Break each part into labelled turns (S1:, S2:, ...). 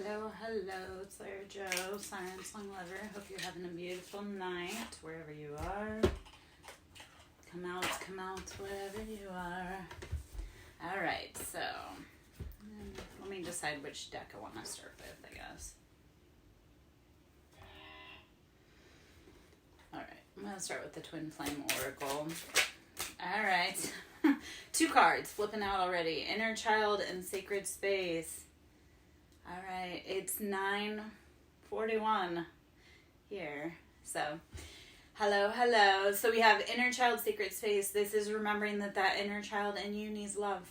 S1: Hello, it's Lara Joe, Siren Song Lover. Hope you're having a beautiful night wherever you are. Come out, wherever you are. Alright, so let me decide which deck I want to start with, I guess. Alright, I'm going to start with the Twin Flame Oracle. Alright, 2 cards flipping out already. Inner Child and Sacred Space. All right, it's 9:41 here. So, hello. So we have Inner Child, Sacred Space. This is remembering that inner child in you needs love,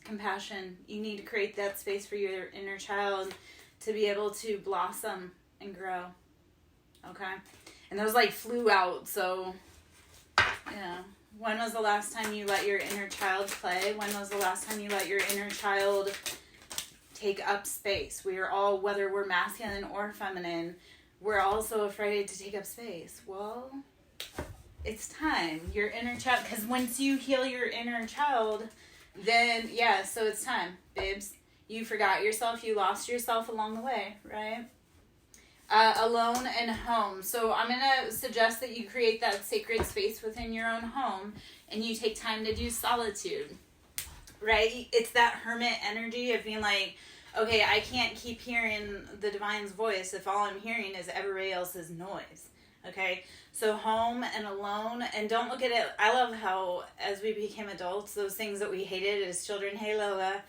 S1: compassion. You need to create that space for your inner child to be able to blossom and grow. Okay? And those flew out, so, when was the last time you let your inner child play? When was the last time you let your inner child take up space? We are all, whether we're masculine or feminine, we're also afraid to take up space. Well, it's time. Your inner child, because once you heal your inner child, then, so it's time, babes. You forgot yourself. You lost yourself along the way, right? Alone and home. So I'm going to suggest that you create that sacred space within your own home and you take time to do solitude, right? It's that hermit energy of being like, okay, I can't keep hearing the divine's voice if all I'm hearing is everybody else's noise. Okay, so home and alone, and don't look at it. I love how as we became adults, those things that we hated as children, hey Lola,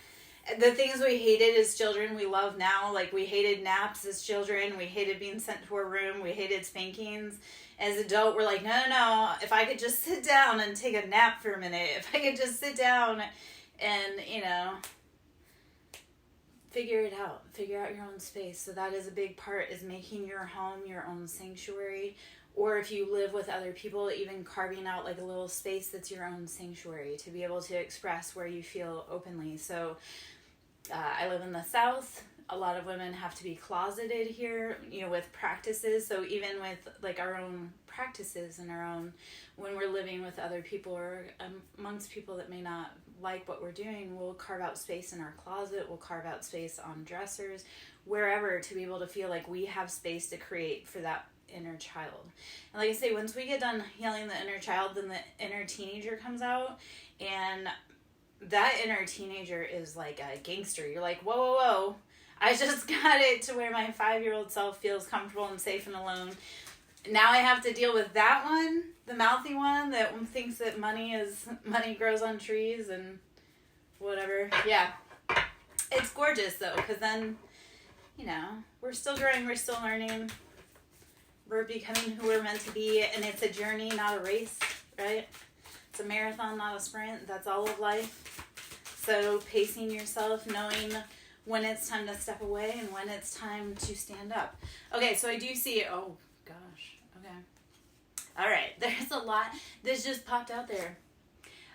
S1: the things we hated as children we love now. Like we hated naps as children, we hated being sent to a room, we hated spankings. As an adult, we're like, no, if I could just sit down and take a nap for a minute, if I could just sit down and, figure it out. Figure out your own space. So that is a big part, is making your home your own sanctuary. Or if you live with other people, even carving out a little space that's your own sanctuary to be able to express where you feel openly. So I live in the South. A lot of women have to be closeted here, with practices. So even with our own practices and our own, when we're living with other people or amongst people that may not like what we're doing, we'll carve out space in our closet. We'll carve out space on dressers, wherever, to be able to feel like we have space to create for that inner child. And like I say, once we get done healing the inner child, then the inner teenager comes out, and that inner teenager is like a gangster. You're like, whoa. I just got it to where my 5-year-old self feels comfortable and safe and alone. Now I have to deal with that one, the mouthy one that thinks that money grows on trees and whatever. Yeah. It's gorgeous though, because then, we're still growing, we're still learning. We're becoming who we're meant to be, and it's a journey, not a race, right? It's a marathon, not a sprint. That's all of life. So pacing yourself, knowing when it's time to step away and when it's time to stand up. Okay, so I do see, oh gosh, okay. All right, there's a lot. This just popped out there.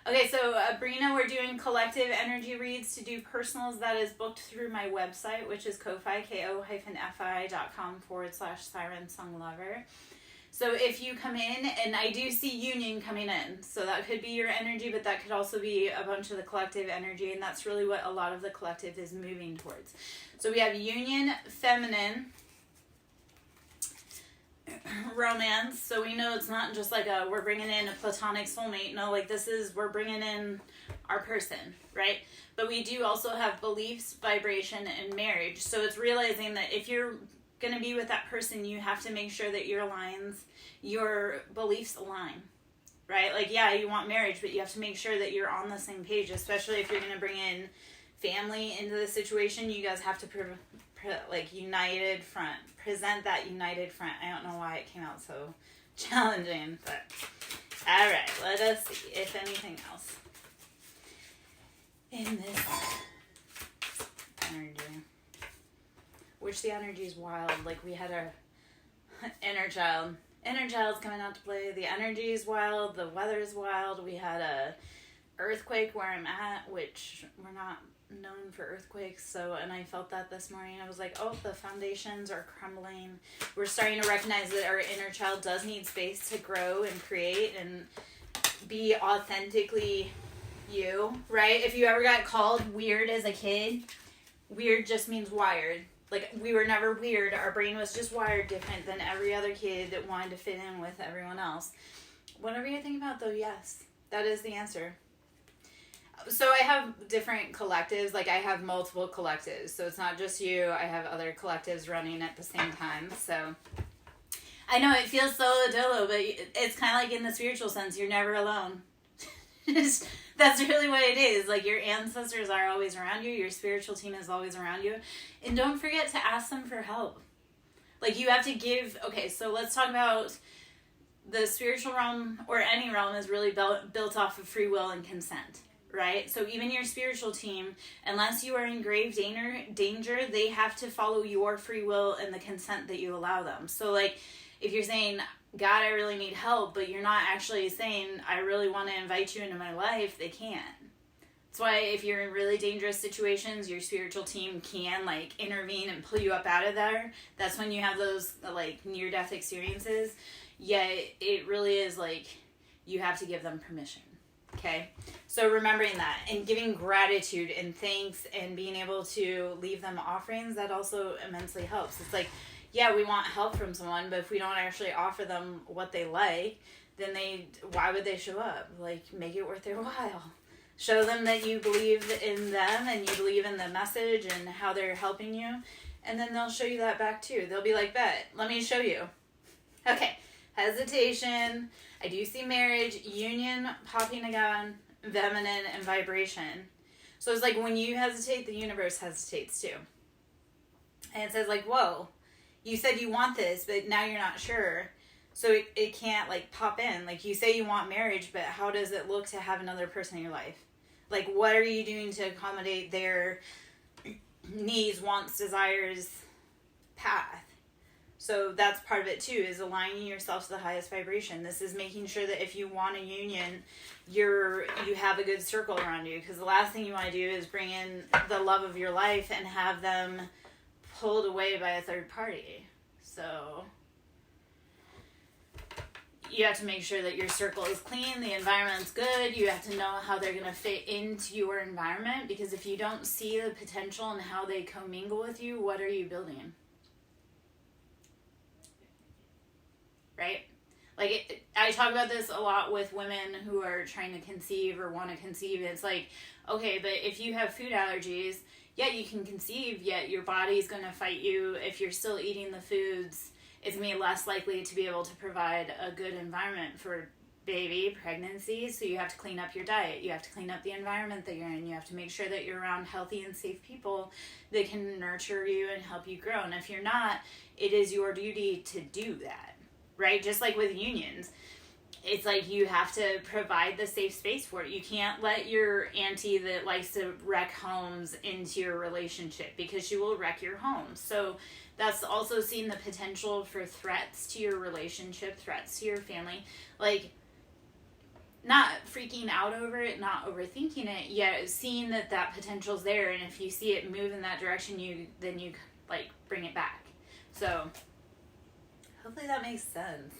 S1: Okay, so Brina, we're doing collective energy reads. To do personals, that is booked through my website, which is Ko-Fi, ko-fi.com/Siren Song Lover. So if you come in, and I do see union coming in, so that could be your energy, but that could also be a bunch of the collective energy, and that's really what a lot of the collective is moving towards. So we have union, feminine, romance. So we know it's not just we're bringing in a platonic soulmate. No, we're bringing in our person, right? But we do also have beliefs, vibration, and marriage. So it's realizing that if you're going to be with that person, you have to make sure that your beliefs align, right? You want marriage, but you have to make sure that you're on the same page, especially if you're going to bring in family into the situation. You guys have to united front, present that united front. I don't know why it came out so challenging, but all right, let us see if anything else in this energy. Which the energy is wild. We had our inner child. Inner child's coming out to play. The energy is wild. The weather is wild. We had a earthquake where I'm at, which we're not known for earthquakes. And I felt that this morning. I was like, oh, the foundations are crumbling. We're starting to recognize that our inner child does need space to grow and create and be authentically you, right? If you ever got called weird as a kid, weird just means wired. Like, we were never weird. Our brain was just wired different than every other kid that wanted to fit in with everyone else. Whatever you think about, though, yes. That is the answer. So I have different collectives. Like, I have multiple collectives. So it's not just you. I have other collectives running at the same time. So I know it feels solo dolo, but it's kind of like in the spiritual sense. You're never alone. That's really what it is. Like, your ancestors are always around you. Your spiritual team is always around you. And don't forget to ask them for help. Like, you have to give... Okay, so let's talk about the spiritual realm, or any realm, is really built off of free will and consent, right? So even your spiritual team, unless you are in grave danger, they have to follow your free will and the consent that you allow them. So, like, if you're saying... God, I really need help, but you're not actually saying, I really want to invite you into my life, they can't. That's why if you're in really dangerous situations, your spiritual team can, like, intervene and pull you up out of there. That's when you have those, like, near-death experiences. Yet it really is, like, you have to give them permission, okay? So remembering that and giving gratitude and thanks and being able to leave them offerings, that also immensely helps. It's like, yeah, we want help from someone, but if we don't actually offer them what they like, then why would they show up? Like, make it worth their while. Show them that you believe in them and you believe in the message and how they're helping you, and then they'll show you that back too. They'll be like, bet, let me show you. Okay, hesitation. I do see marriage, union, popping again, feminine, and vibration. So it's like when you hesitate, the universe hesitates too. And it says, like, whoa. You said you want this, but now you're not sure. So it can't, like, pop in. Like, you say you want marriage, but how does it look to have another person in your life? Like, what are you doing to accommodate their needs, wants, desires, path? So that's part of it, too, is aligning yourself to the highest vibration. This is making sure that if you want a union, you have a good circle around you. Because the last thing you want to do is bring in the love of your life and have them pulled away by a third party. So you have to make sure that your circle is clean, the environment's good. You have to know how they're going to fit into your environment, because if you don't see the potential and how they commingle with you, what are you building? Right? Like, I talk about this a lot with women who are trying to conceive or want to conceive. It's like, okay, but if you have food allergies, yeah, you can conceive, yet your body's going to fight you. If you're still eating the foods, it's going to be less likely to be able to provide a good environment for baby pregnancy. So you have to clean up your diet. You have to clean up the environment that you're in. You have to make sure that you're around healthy and safe people that can nurture you and help you grow. And if you're not, it is your duty to do that, right? Just like with unions. It's like you have to provide the safe space for it. You can't let your auntie that likes to wreck homes into your relationship, because she will wreck your home. So that's also seeing the potential for threats to your relationship, threats to your family. Like, not freaking out over it, not overthinking it, yet seeing that potential's there. And if you see it move in that direction, then you like bring it back. So hopefully that makes sense.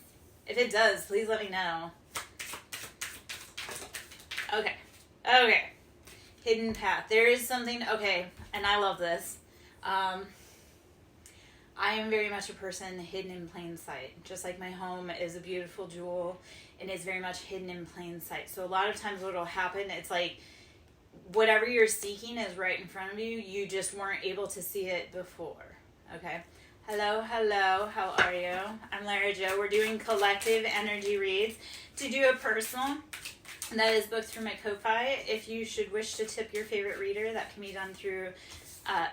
S1: If it does, please let me know. Okay. Hidden path. There is something, okay, and I love this. I am very much a person hidden in plain sight. Just like my home is a beautiful jewel and is very much hidden in plain sight. So a lot of times what will happen, it's like whatever you're seeking is right in front of you. You just weren't able to see it before. Okay? Hello, how are you? I'm Lara Jo. We're doing collective energy reads. To do a personal, that is booked through my Ko-Fi. If you should wish to tip your favorite reader, that can be done through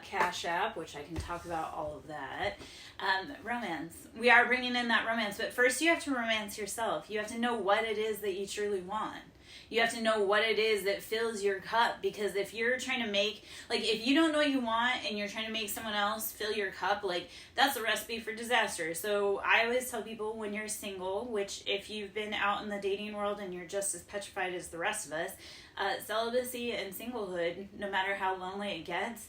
S1: Cash App, which I can talk about all of that. Romance. We are bringing in that romance, but first you have to romance yourself. You have to know what it is that you truly want. You have to know what it is that fills your cup, because if you're trying to make, like, if you don't know what you want and you're trying to make someone else fill your cup, like, that's a recipe for disaster. So I always tell people, when you're single, which if you've been out in the dating world and you're just as petrified as the rest of us, celibacy and singlehood, no matter how lonely it gets,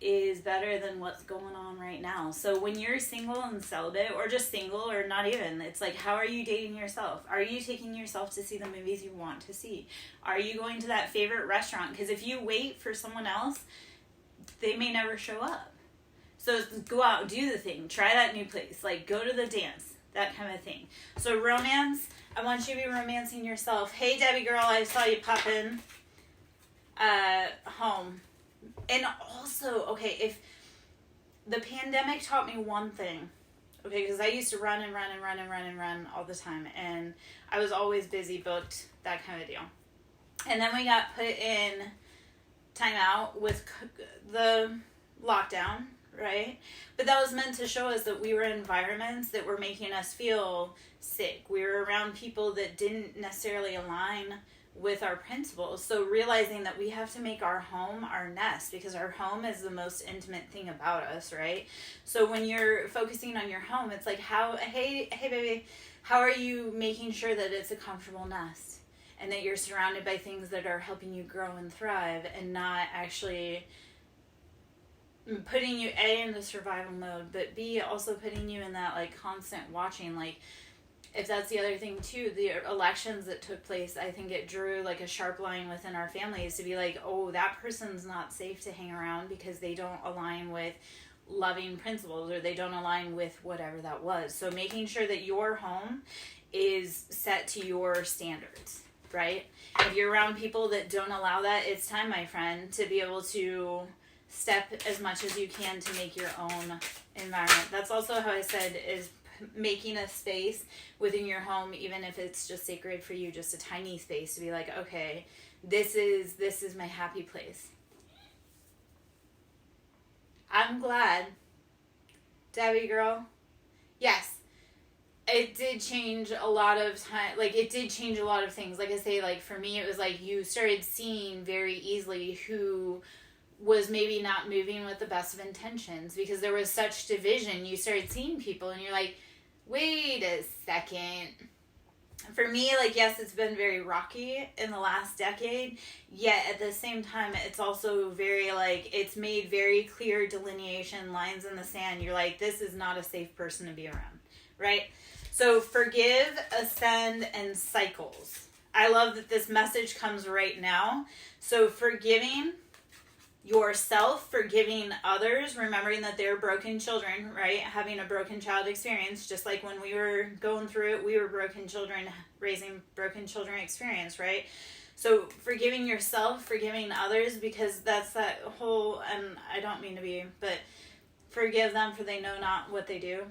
S1: is better than what's going on right now. So when you're single and celibate, or just single, or not even, it's like, how are you dating yourself? Are you taking yourself to see the movies you want to see? Are you going to that favorite restaurant? Because if you wait for someone else, they may never show up. So go out, do the thing, try that new place, like go to the dance, that kind of thing. So romance, I want you to be romancing yourself. Hey, Debbie girl, I saw you pop in home. And also, okay, if the pandemic taught me one thing, okay, because I used to run all the time, and I was always busy, booked, that kind of deal. And then we got put in timeout with the lockdown, right? But that was meant to show us that we were in environments that were making us feel sick. We were around people that didn't necessarily align with our principles. So realizing that we have to make our home our nest, because our home is the most intimate thing about us, right? So when you're focusing on your home, it's like, hey baby, how are you making sure that it's a comfortable nest and that you're surrounded by things that are helping you grow and thrive, and not actually putting you A, into survival mode, but B, also putting you in that like constant watching. Like, if that's the other thing too, the elections that took place, I think it drew like a sharp line within our families to be like, oh, that person's not safe to hang around because they don't align with loving principles, or they don't align with whatever that was. So making sure that your home is set to your standards, right? If you're around people that don't allow that, it's time, my friend, to be able to step as much as you can to make your own environment. That's also how I said, is making a space within your home, even if it's just sacred for you, just a tiny space, to be like, okay, this is my happy place. I'm glad, Debbie girl. Yes, it did change a lot of time. Like, it did change a lot of things. Like I say, like for me, it was like you started seeing very easily who was maybe not moving with the best of intentions, because there was such division. You started seeing people and you're like, wait a second. For me, like, yes, it's been very rocky in the last decade, yet at the same time, it's also very, like, it's made very clear delineation, lines in the sand. You're like, this is not a safe person to be around, right? So forgive, ascend, and cycles. I love that this message comes right now. So forgiving yourself, forgiving others, remembering that they're broken children, right? Having a broken child experience, just like when we were going through it, we were broken children, raising broken children experience, right? So forgiving yourself, forgiving others, because that's that whole, and I don't mean to be, but forgive them for they know not what they do,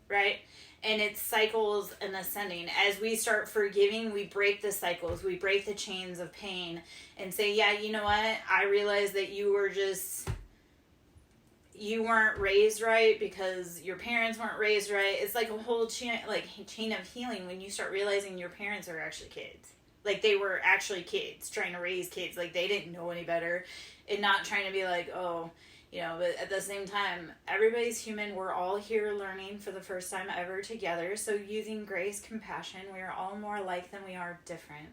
S1: right? And it's cycles and ascending. As we start forgiving, we break the cycles. We break the chains of pain and say, yeah, you know what? I realize that you weren't raised right because your parents weren't raised right. It's like a whole chain of healing when you start realizing your parents are actually kids. Like, they were actually kids trying to raise kids. Like, they didn't know any better, and not trying to be like, oh, you know, but at the same time, everybody's human. We're all here learning for the first time ever together. So using grace, compassion, we are all more alike than we are different.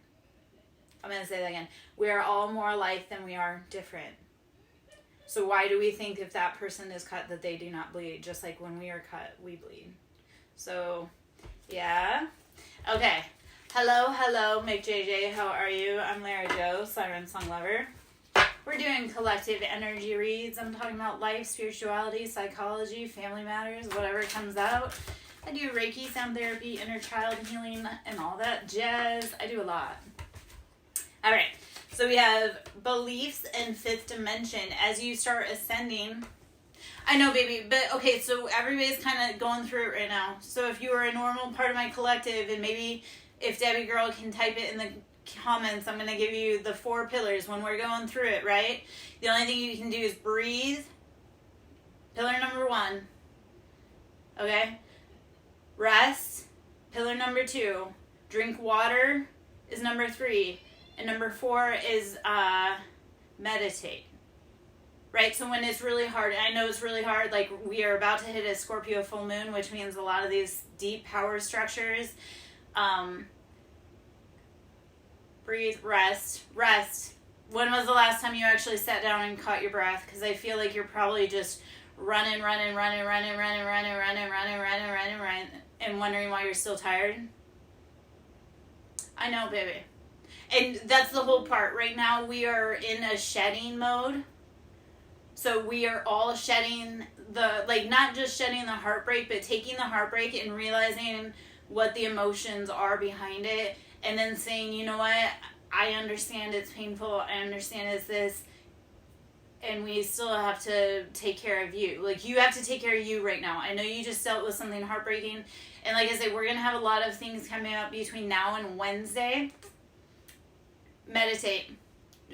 S1: I'm going to say that again. We are all more alike than we are different. So why do we think if that person is cut that they do not bleed? Just like when we are cut, we bleed. So, yeah. Okay. Hello, Mick JJ. How are you? I'm Lara Jo, Siren Song Lover. We're doing collective energy reads. I'm talking about life, spirituality, psychology, family matters, whatever comes out. I do Reiki, sound therapy, inner child healing, and all that jazz. I do a lot. All right. So we have beliefs and fifth dimension. As you start ascending, I know, baby, but okay, so everybody's kind of going through it right now. So if you are a normal part of my collective, and maybe if Debbie Girl can type it in the comments, I'm going to give you the 4 pillars when we're going through it, right? The only thing you can do is breathe. Pillar number 1. Okay? Rest. Pillar number 2. Drink water is number 3. And number 4 is meditate. Right? So when it's really hard, and I know it's really hard, like we are about to hit a Scorpio full moon, which means a lot of these deep power structures, breathe, rest. When was the last time you actually sat down and caught your breath? Because I feel like you're probably just running, and wondering why you're still tired. I know, baby. And that's the whole part. Right now we are in a shedding mode. So we are all shedding the, like, not just shedding the heartbreak, but taking the heartbreak and realizing what the emotions are behind it, and then saying, you know what, I understand it's painful, I understand it's this, and we still have to take care of you. Like, you have to take care of you right now. I know you just dealt with something heartbreaking, and like I said, we're going to have a lot of things coming up between now and Wednesday. Meditate.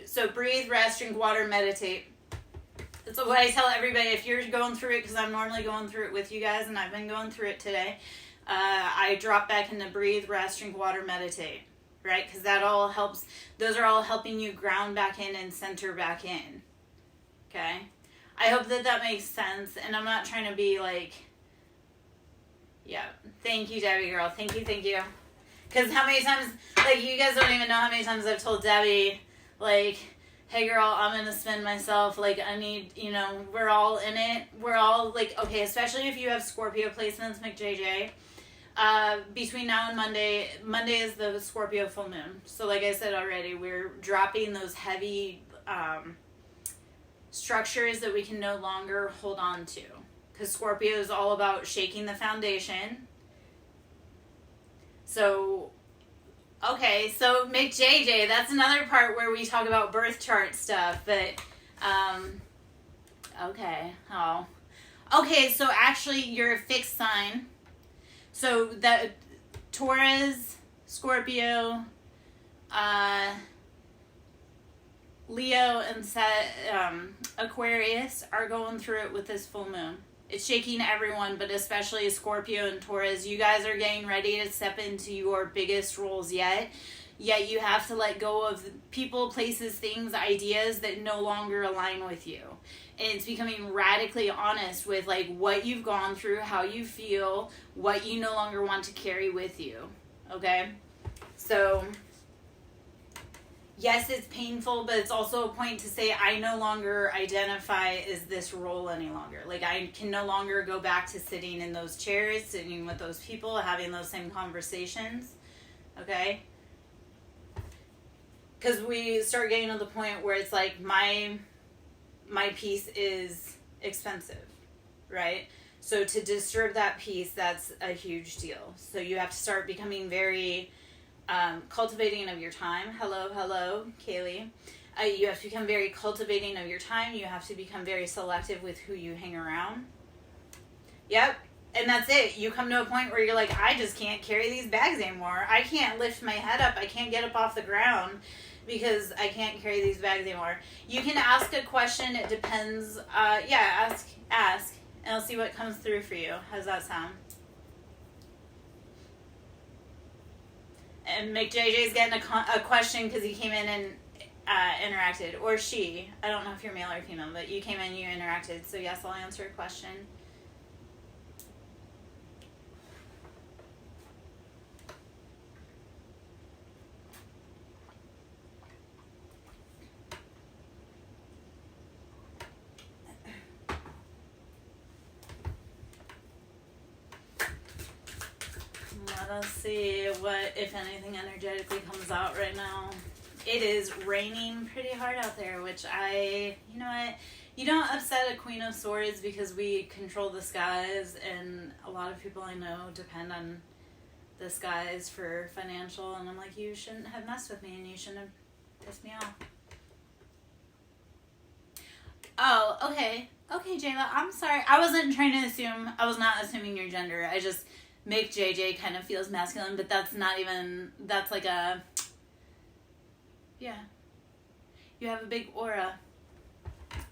S1: So breathe, rest, drink water, meditate. That's what I tell everybody. If you're going through it, because I'm normally going through it with you guys, and I've been going through it today, I drop back into breathe, rest, drink water, meditate. Right? Because that all helps. Those are all helping you ground back in and center back in. Okay? I hope that makes sense. And I'm not trying to be like, yeah. Thank you, Debbie girl. Thank you. Because how many times, like, you guys don't even know how many times I've told Debbie, like, hey girl, I'm going to spend myself, like, I need, you know, we're all in it. We're all, like, okay, especially if you have Scorpio placements, McJJ. Between now and Monday is the Scorpio full moon. So like I said already, we're dropping those heavy structures that we can no longer hold on to. Because Scorpio is all about shaking the foundation. So, okay, so McJJ, that's another part where we talk about birth chart stuff. But, okay. Oh. Okay, so actually you're a fixed sign. So that Taurus, Scorpio, Leo, and Aquarius are going through it with this full moon. It's shaking everyone, but especially Scorpio and Taurus. You guys are getting ready to step into your biggest roles yet. Yet you have to let go of people, places, things, ideas that no longer align with you. And it's becoming radically honest with, like, what you've gone through, how you feel, what you no longer want to carry with you. Okay? So, yes, it's painful, but it's also a point to say I no longer identify as this role any longer. Like, I can no longer go back to sitting in those chairs, sitting with those people, having those same conversations. Okay? Because we start getting to the point where it's like my piece is expensive, right? So to disturb that piece, that's a huge deal. So you have to start becoming very cultivating of your time. Hello, Kaylee. You have to become very cultivating of your time. You have to become very selective with who you hang around. Yep. And that's it. You come to a point where you're like, I just can't carry these bags anymore. I can't lift my head up. I can't get up off the ground because I can't carry these bags anymore. You can ask a question. It depends. Ask. And I'll see what comes through for you. How's that sound? And McJJ's getting a question because he came in and interacted. Or she. I don't know if you're male or female, but you came in, you interacted. So yes, I'll answer a question. Let us see what, if anything, energetically comes out right now. It is raining pretty hard out there, which you know what? You don't upset a Queen of Swords because we control the skies, and a lot of people I know depend on the skies for financial, and I'm like, you shouldn't have messed with me, and you shouldn't have pissed me off. Oh, okay. Okay, Jayla, I'm sorry. I wasn't trying to assume, I was not assuming your gender. I just... McJJ kind of feels masculine, but that's not even, that's like a, yeah. You have a big aura.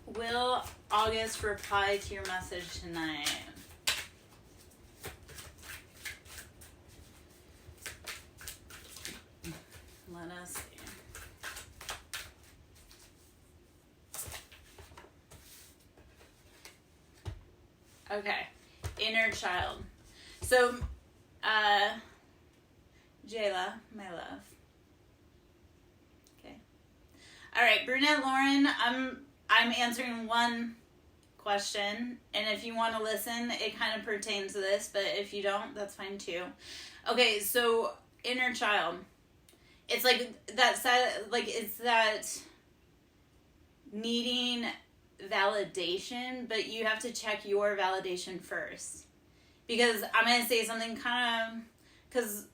S1: Will August reply to your message tonight? Let us see. Okay. Inner child. So, Jayla, my love. Okay. All right, Brunette Lauren, I'm answering one question, and if you want to listen, it kind of pertains to this, but if you don't, that's fine too. Okay, so inner child. It's like that, it's that needing validation, but you have to check your validation first. Because I'm going to say something kind of, because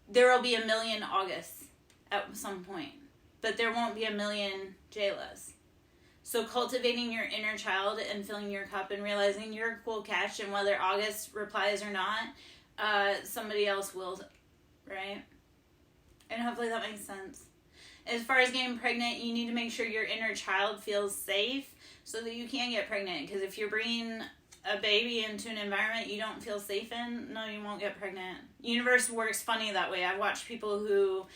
S1: there will be a million Augusts at some point, but there won't be a million Jaylas. So cultivating your inner child and filling your cup and realizing you're a cool catch, and whether August replies or not, somebody else will, right? And hopefully that makes sense. As far as getting pregnant, you need to make sure your inner child feels safe so that you can get pregnant. Because if you're bringing a baby into an environment you don't feel safe in, no, you won't get pregnant. Universe works funny that way. I've watched people who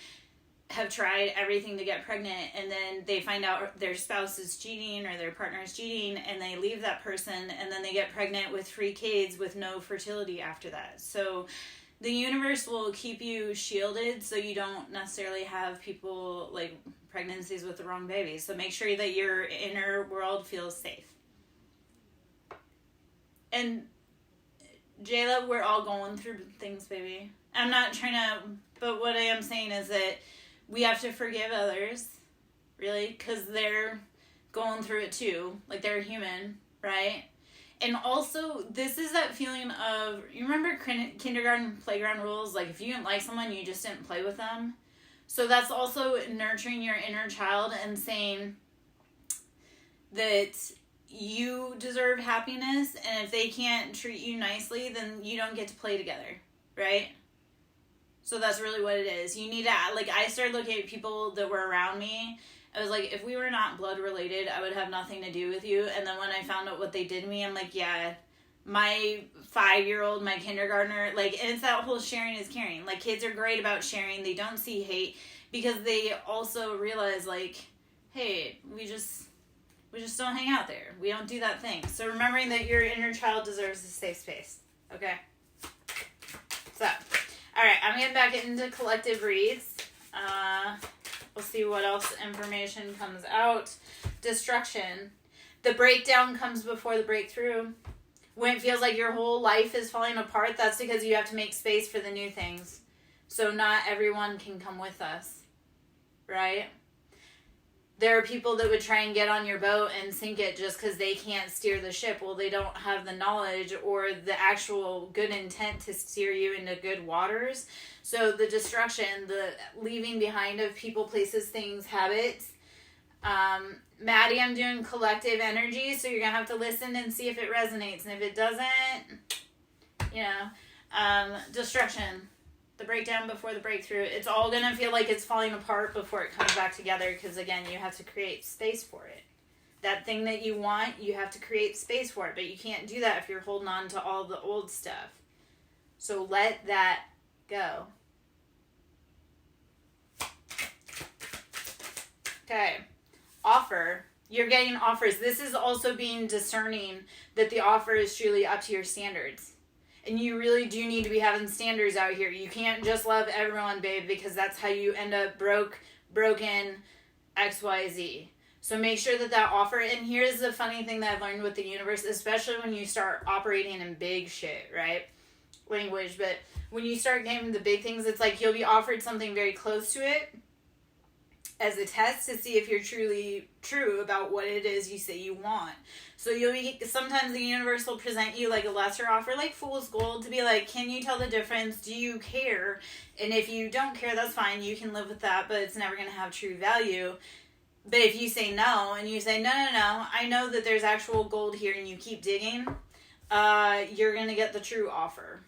S1: have tried everything to get pregnant, and then they find out their spouse is cheating or their partner is cheating, and they leave that person, and then they get pregnant with 3 kids with no fertility after that. So the universe will keep you shielded so you don't necessarily have people, like, pregnancies with the wrong babies. So make sure that your inner world feels safe. And Jayla, we're all going through things, baby. I'm not trying to, but what I am saying is that we have to forgive others, really, because they're going through it too. Like, they're human, right? And also, this is that feeling of, you remember kindergarten playground rules? Like, if you didn't like someone, you just didn't play with them. So that's also nurturing your inner child and saying that you deserve happiness, and if they can't treat you nicely, then you don't get to play together, right? So that's really what it is. You need to, like, I started looking at people that were around me. I was like, if we were not blood related, I would have nothing to do with you. And then when I found out what they did to me, I'm like, yeah, my 5-year-old, my kindergartner, like, and it's that whole sharing is caring. Like, kids are great about sharing. They don't see hate because they also realize, like, hey, we just don't hang out there. We don't do that thing. So remembering that your inner child deserves a safe space. Okay? So, all right, I'm getting back into collective reads. We'll see what else information comes out. Destruction. The breakdown comes before the breakthrough. When it feels like your whole life is falling apart, that's because you have to make space for the new things. So not everyone can come with us, right? There are people that would try and get on your boat and sink it just because they can't steer the ship. Well, they don't have the knowledge or the actual good intent to steer you into good waters. So the destruction, the leaving behind of people, places, things, habits. Maddie, I'm doing collective energy, so you're going to have to listen and see if it resonates. And if it doesn't, destruction. The breakdown before the breakthrough. It's all going to feel like it's falling apart before it comes back together because, again, you have to create space for it. That thing that you want, you have to create space for it, but you can't do that if you're holding on to all the old stuff. So let that go. Okay. Offer. You're getting offers. This is also being discerning that the offer is truly up to your standards. And you really do need to be having standards out here. You can't just love everyone, babe, because that's how you end up broken, XYZ. So make sure that offer, and here's the funny thing that I've learned with the universe, especially when you start operating in big shit, right? Language, but when you start getting the big things, it's like you'll be offered something very close to it as a test to see if you're truly true about what it is you say you want. So sometimes the universe will present you like a lesser offer, like fool's gold, to be like, can you tell the difference? Do you care? And if you don't care, that's fine. You can live with that, but it's never going to have true value. But if you say no, and you say, no, I know that there's actual gold here, and you keep digging, you're going to get the true offer.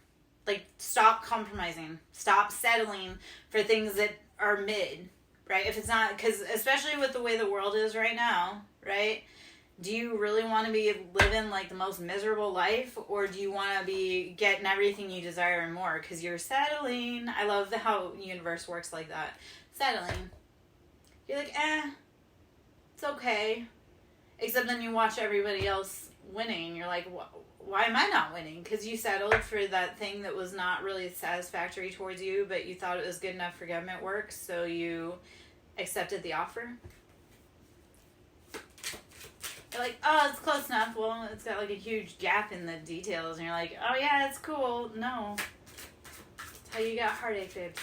S1: Like, stop compromising. Stop settling for things that are mid, right? If it's not, because especially with the way the world is right now, right? Do you really want to be living like the most miserable life, or do you want to be getting everything you desire and more because you're settling? I love how universe works like that. Settling. You're like, it's okay. Except then you watch everybody else winning. You're like, why am I not winning? Because you settled for that thing that was not really satisfactory towards you, but you thought it was good enough for government work, so you accepted the offer. You're like, oh, it's close enough. Well, it's got like a huge gap in the details. And you're like, oh yeah, it's cool. No. That's how you got heartache, babes.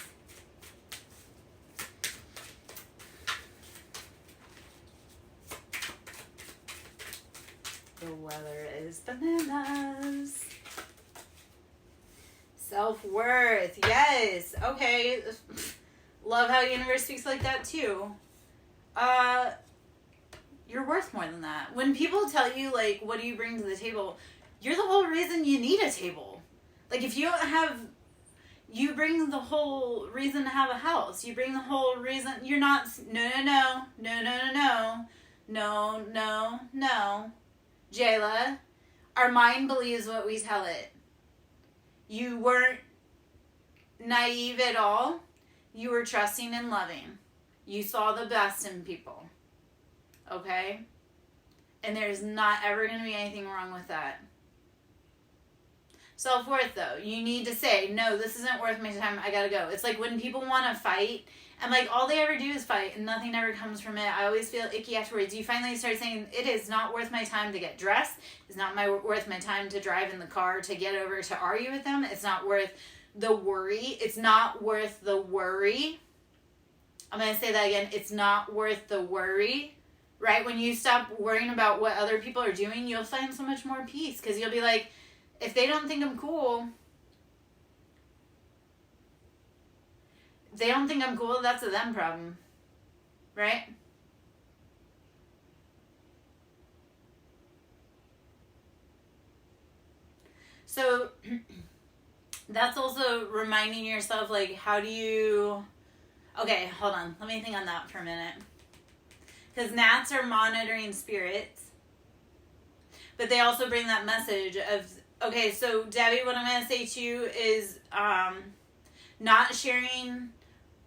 S1: The weather is bananas. Self-worth. Yes. Okay. Love how universe speaks like that too. You're worth more than that. When people tell you, like, what do you bring to the table, you're the whole reason you need a table. Like, if you don't have, you bring the whole reason to have a house. You bring the whole reason, you're not, no. Jayla, our mind believes what we tell it. You weren't naive at all. You were trusting and loving. You saw the best in people. Okay? And there's not ever going to be anything wrong with that. Self-worth, though. You need to say, no, this isn't worth my time. I gotta go. It's like when people want to fight, and like all they ever do is fight, and nothing ever comes from it. I always feel icky afterwards. You finally start saying, it is not worth my time to get dressed. It's not worth my time to drive in the car to get over to argue with them. It's not worth the worry. It's not worth the worry. I'm going to say that again. It's not worth the worry. Right? When you stop worrying about what other people are doing, you'll find so much more peace. Because you'll be like, if they don't think I'm cool, that's a them problem. Right? So, that's also reminding yourself, like, how do you... Okay, hold on. Let me think on that for a minute. Because gnats are monitoring spirits. But they also bring that message of... Okay, so Debbie, what I'm going to say to you is not sharing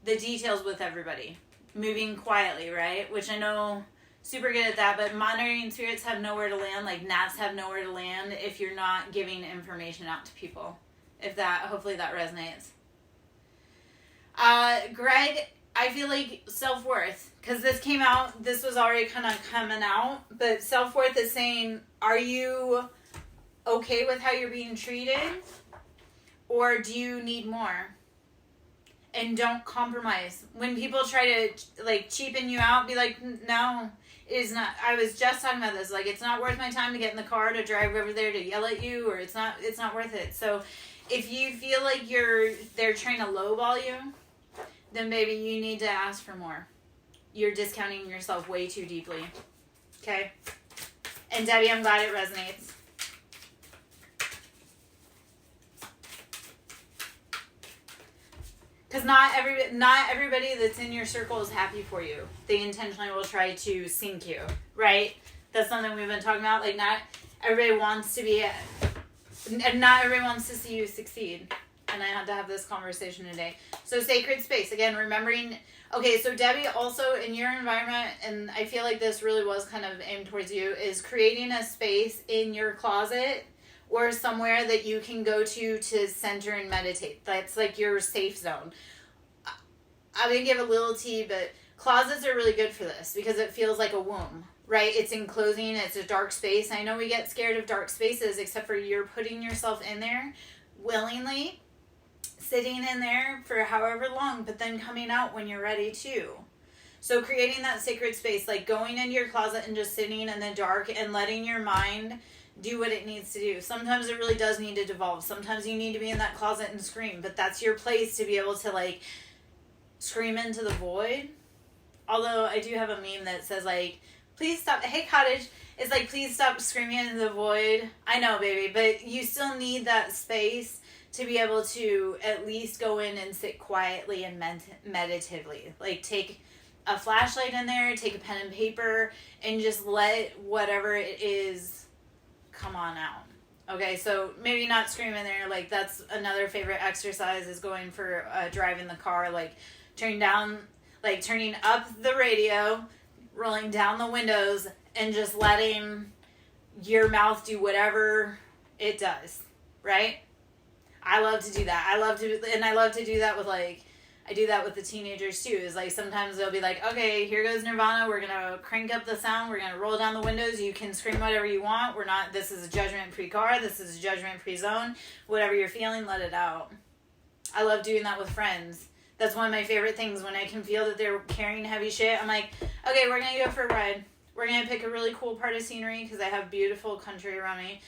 S1: the details with everybody. Moving quietly, right? Which I know super good at that, but monitoring spirits have nowhere to land. Like gnats have nowhere to land if you're not giving information out to people. Hopefully that resonates. Greg, I feel like self-worth, because this was already kind of coming out, but self-worth is saying, are you okay with how you're being treated, or do you need more? And don't compromise. When people try to like cheapen you out, be like, no, it is not. I was just talking about this. Like, it's not worth my time to get in the car to drive over there to yell at you, or it's not worth it. So if you feel like they're trying to lowball you, then maybe you need to ask for more. You're discounting yourself way too deeply. Okay? And Debbie, I'm glad it resonates. Because not everybody that's in your circle is happy for you. They intentionally will try to sink you, right? That's something we've been talking about. Like, not everybody wants to see you succeed. And I had to have this conversation today. So sacred space, again, remembering. Okay, so Debbie, also in your environment, and I feel like this really was kind of aimed towards you, is creating a space in your closet or somewhere that you can go to center and meditate. That's like your safe zone. I'm going to give a little tea, but closets are really good for this because it feels like a womb, right? It's enclosing, it's a dark space. I know we get scared of dark spaces, except for you're putting yourself in there willingly, sitting in there for however long, but then coming out when you're ready too. So creating that sacred space, like going into your closet and just sitting in the dark and letting your mind do what it needs to do. Sometimes it really does need to devolve. Sometimes you need to be in that closet and scream, but that's your place to be able to like scream into the void. Although I do have a meme that says like, please stop. Hey Cottage, it's like, please stop screaming into the void. I know, baby, but you still need that space to be able to at least go in and sit quietly and meditatively. Like take a flashlight in there, take a pen and paper, and just let whatever it is come on out. Okay, so maybe not scream in there. Like that's another favorite exercise is going for a drive in the car, like turning up the radio, rolling down the windows, and just letting your mouth do whatever it does, right? I love to do that. I love to do that with like, I do that with the teenagers too. Is like sometimes they'll be like, okay, here goes Nirvana. We're going to crank up the sound. We're going to roll down the windows. You can scream whatever you want. This is a judgment-free car. This is a judgment-free zone. Whatever you're feeling, let it out. I love doing that with friends. That's one of my favorite things when I can feel that they're carrying heavy shit. I'm like, okay, we're going to go for a ride. We're going to pick a really cool part of scenery because I have beautiful country around me.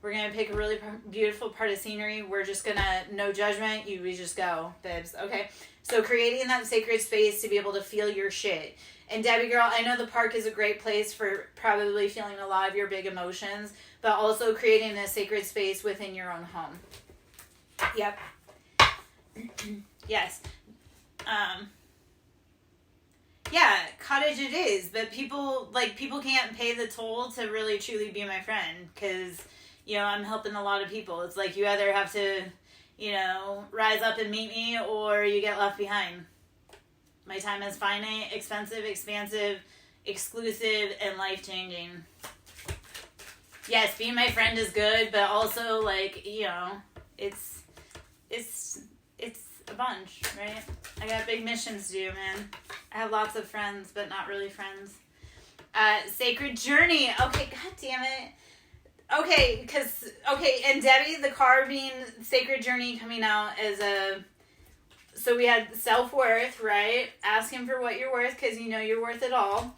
S1: We're going to pick a really beautiful part of scenery. We're just going to, no judgment, we just go, bibs. Okay? So creating that sacred space to be able to feel your shit. And Debbie girl, I know the park is a great place for probably feeling a lot of your big emotions, but also creating a sacred space within your own home. Yep. Yes. Yeah, cottage it is, but people can't pay the toll to really truly be my friend because, you know, I'm helping a lot of people. It's like you either have to, you know, rise up and meet me or you get left behind. My time is finite, expensive, expansive, exclusive, and life-changing. Yes, being my friend is good, but also, like, you know, it's a bunch, right? I got big missions to do, man. I have lots of friends, but not really friends. Sacred journey. Okay, god damn it. Okay, and Debbie, the car being sacred journey coming out as a... So we had self-worth, right? Asking for what you're worth because you know you're worth it all.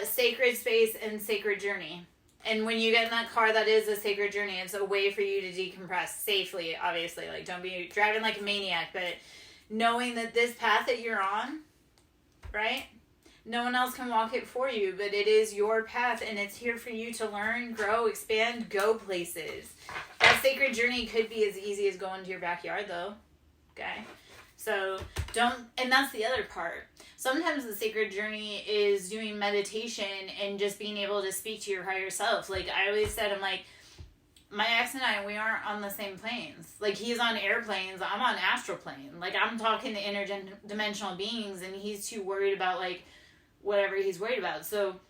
S1: Sacred space and sacred journey. And when you get in that car, that is a sacred journey. It's a way for you to decompress safely, obviously. Like, don't be driving like a maniac, but knowing that this path that you're on, right? No one else can walk it for you, but it is your path, and it's here for you to learn, grow, expand, go places. That sacred journey could be as easy as going to your backyard, though. Okay? So, and that's the other part. Sometimes the sacred journey is doing meditation and just being able to speak to your higher self. Like, I always said, I'm like, my ex and I, we aren't on the same planes. Like, he's on airplanes, I'm on astral plane. Like, I'm talking to interdimensional beings, and he's too worried about, like, whatever he's worried about. So,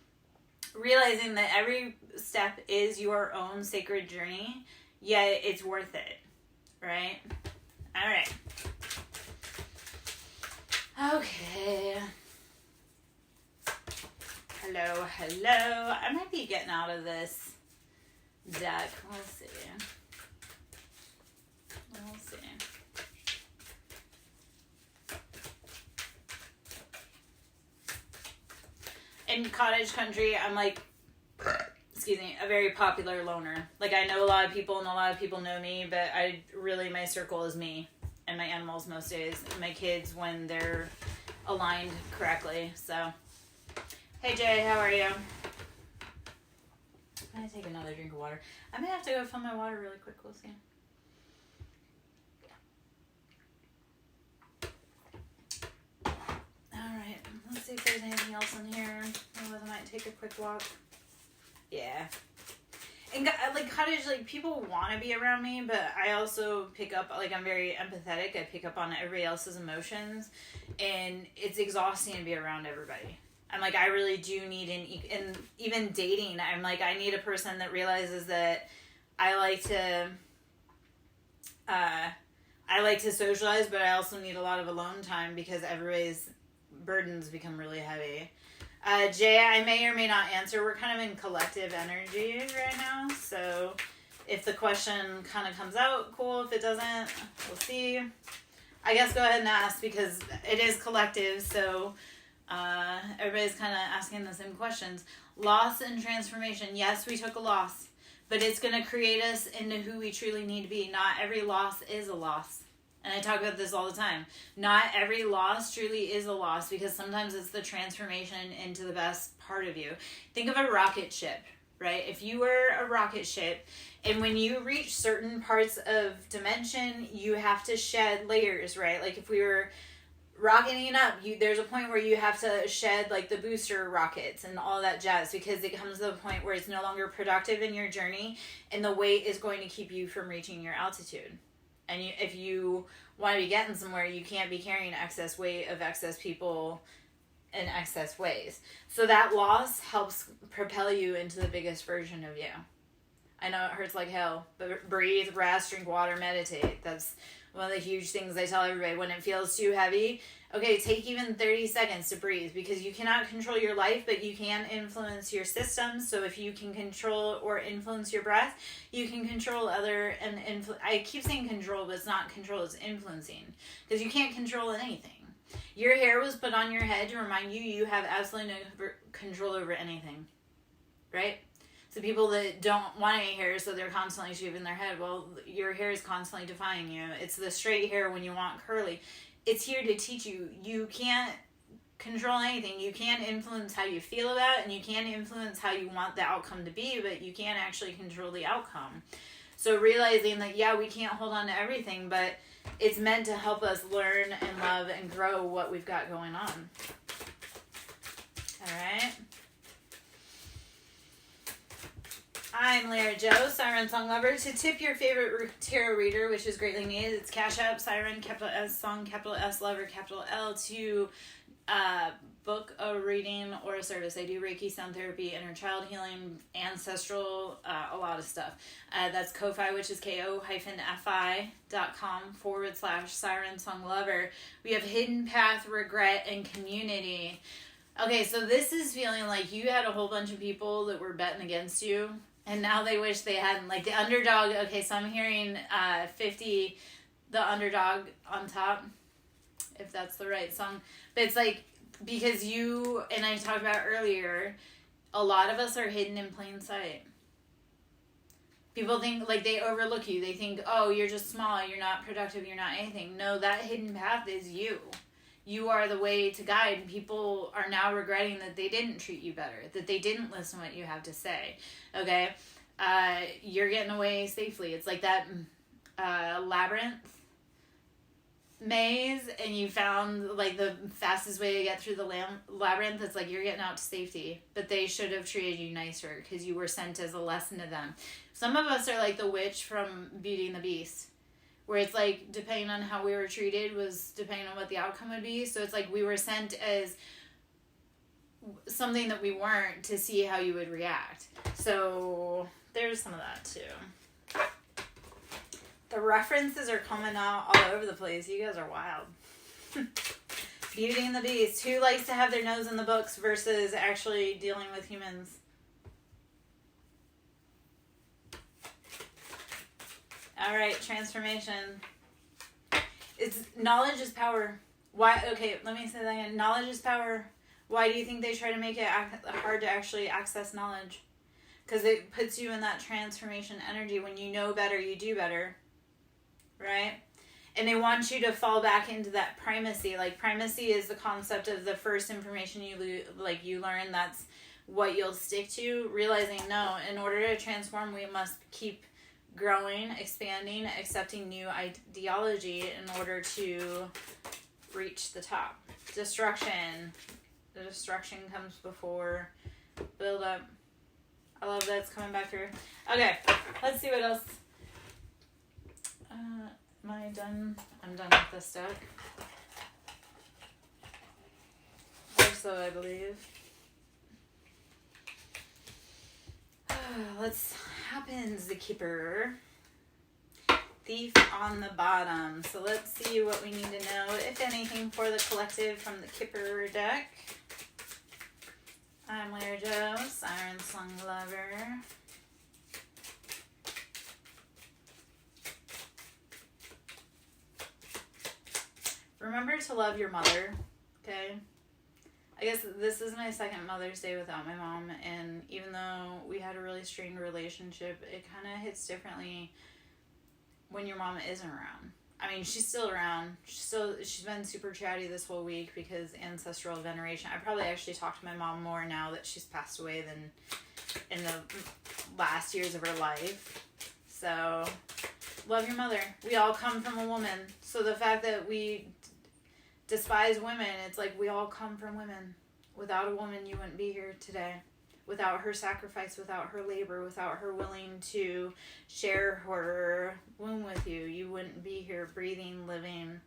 S1: realizing that every step is your own sacred journey, yet it's worth it. Right? All right. Okay. Hello. I might be getting out of this deck. We'll see. In cottage country, I'm like, a very popular loner. Like, I know a lot of people and a lot of people know me, but my circle is me. And my animals most days, and my kids when they're aligned correctly. So, hey Jay, how are you? I'm gonna take another drink of water. I may have to go fill my water really quick. We'll see. Alright, let's see if there's anything else in here. Otherwise I might take a quick walk. Yeah. And, like, cottage, like, people want to be around me, but I also pick up, like, I'm very empathetic. I pick up on everybody else's emotions, and it's exhausting to be around everybody. I'm like, I really do need and even dating, I'm like, I need a person that realizes that I like to socialize, but I also need a lot of alone time because everybody's burdens become really heavy. Jay, I may or may not answer. We're kind of in collective energy right now, so if the question kind of comes out, cool. If it doesn't, we'll see. I guess go ahead and ask because it is collective, so everybody's kind of asking the same questions. Loss and transformation. Yes, we took a loss, but it's going to create us into who we truly need to be. Not every loss is a loss. And I talk about this all the time. Not every loss truly is a loss because sometimes it's the transformation into the best part of you. Think of a rocket ship, right? If you were a rocket ship and when you reach certain parts of dimension, you have to shed layers, right? Like if we were rocketing up, there's a point where you have to shed like the booster rockets and all that jazz because it comes to the point where it's no longer productive in your journey and the weight is going to keep you from reaching your altitude. And if you want to be getting somewhere, you can't be carrying excess weight of excess people in excess ways. So that loss helps propel you into the biggest version of you. I know it hurts like hell, but breathe, rest, drink water, meditate. That's one of the huge things I tell everybody. When it feels too heavy, okay, take even 30 seconds to breathe because you cannot control your life, but you can influence your systems. So if you can control or influence your breath, you can control I keep saying control, but it's not control, it's influencing because you can't control anything. Your hair was put on your head to remind you have absolutely no control over anything. right? So people that don't want any hair, so they're constantly shaving their head. Well, your hair is constantly defying you. It's the straight hair when you want curly. It's here to teach you. You can't control anything. You can't influence how you feel about it, and you can't influence how you want the outcome to be, but you can't actually control the outcome. So realizing that, yeah, we can't hold on to everything, but it's meant to help us learn and love and grow what we've got going on. All right. I'm Lara Joe, Siren Song Lover. To tip your favorite tarot reader, which is greatly needed, it's Cash App, Siren, capital S, Song, capital S, Lover, capital L, to book a reading or a service. I do Reiki, sound therapy, inner child healing, ancestral, a lot of stuff. That's Ko-Fi, which is ko-fi.com/Siren Song Lover. We have Hidden Path, Regret, and Community. Okay, so this is feeling like you had a whole bunch of people that were betting against you, and now they wish they hadn't. Like the underdog. Okay, so I'm hearing 50, the underdog on top, if that's the right song. But it's like, because you, and I talked about earlier, a lot of us are hidden in plain sight. People think, like, they overlook you. They think, oh, you're just small, you're not productive, you're not anything. No, that hidden path is you. You are the way to guide. People are now regretting that they didn't treat you better, that they didn't listen to what you have to say. Okay? You're getting away safely. It's like that labyrinth maze, and you found like the fastest way to get through the labyrinth. It's like you're getting out to safety, but they should have treated you nicer because you were sent as a lesson to them. Some of us are like the witch from Beauty and the Beast, where it's like depending on how we were treated was depending on what the outcome would be. So it's like we were sent as something that we weren't to see how you would react. So there's some of that too. The references are coming out all over the place. You guys are wild. Beauty and the Beast. Who likes to have their nose in the books versus actually dealing with humans? All right, transformation. It's knowledge is power. Why? Okay, let me say that again. Knowledge is power. Why do you think they try to make it hard to actually access knowledge? Because it puts you in that transformation energy. When you know better, you do better. Right? And they want you to fall back into that primacy. Like, primacy is the concept of the first information you learn. That's what you'll stick to. Realizing, no, in order to transform, we must keep growing, expanding, accepting new ideology in order to reach the top. Destruction. The destruction comes before build up. I love that it's coming back through. Okay, let's see what else. Am I done? I'm done with this deck. Or so I believe. Let's happens the Keeper. Thief on the bottom. So let's see what we need to know, if anything, for the collective from the Kipper deck. I'm Lara Joe, Siren Song Lover. Remember to love your mother, okay? I guess this is my second Mother's Day without my mom, and even though we had a really strained relationship, it kind of hits differently when your mom isn't around. I mean, she's still around. She's been super chatty this whole week because ancestral veneration. I probably actually talk to my mom more now that she's passed away than in the last years of her life. So, love your mother. We all come from a woman. So the fact that we despise women, it's like we all come from women. Without a woman, you wouldn't be here today. Without her sacrifice, without her labor, without her willing to share her womb with you, you wouldn't be here breathing, living,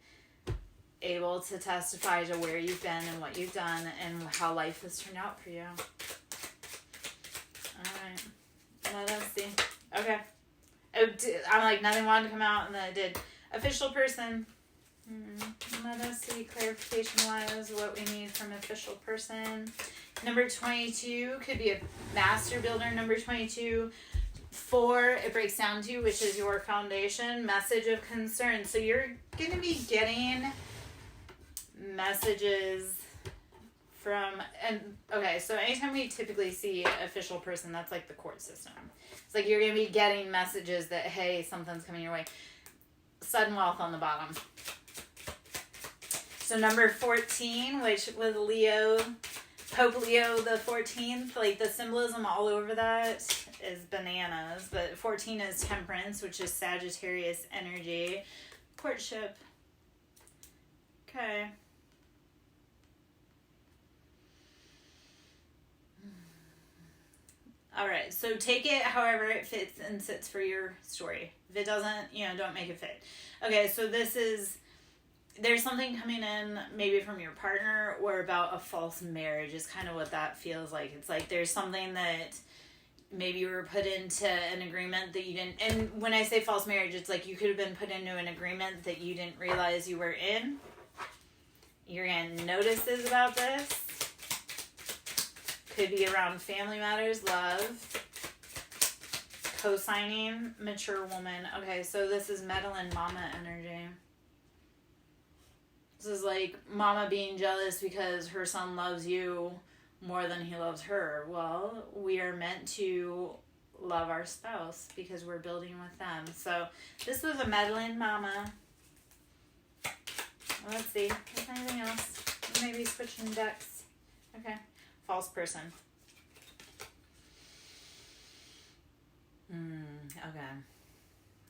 S1: able to testify to where you've been and what you've done and how life has turned out for you. Alright. Let us see. Okay. I'm like, nothing wanted to come out, and then it did. Official person. Let us see, clarification-wise, what we need from official person. Number 22 could be a master builder. Number 22, 4, it breaks down to, which is your foundation. Message of concern. So you're going to be getting messages Okay, so anytime we typically see official person, that's like the court system. It's like you're going to be getting messages that, hey, something's coming your way. Sudden wealth on the bottom. So number 14, which was Pope Leo the 14th, like the symbolism all over that is bananas. But 14 is temperance, which is Sagittarius energy. Courtship. Okay. All right, so take it however it fits and sits for your story. If it doesn't, don't make it fit. Okay, so there's something coming in maybe from your partner or about a false marriage is kind of what that feels like. It's like there's something that maybe you were put into an agreement that you didn't, and when I say false marriage, it's like you could have been put into an agreement that you didn't realize you were in. You're getting notices about this. Could be around family matters, love, co-signing, mature woman. Okay, so this is meddling mama energy. This is like mama being jealous because her son loves you more than he loves her. Well, we are meant to love our spouse because we're building with them. So this was a meddling mama. Let's see. Is there anything else? Maybe switching decks. Okay. False person. Okay.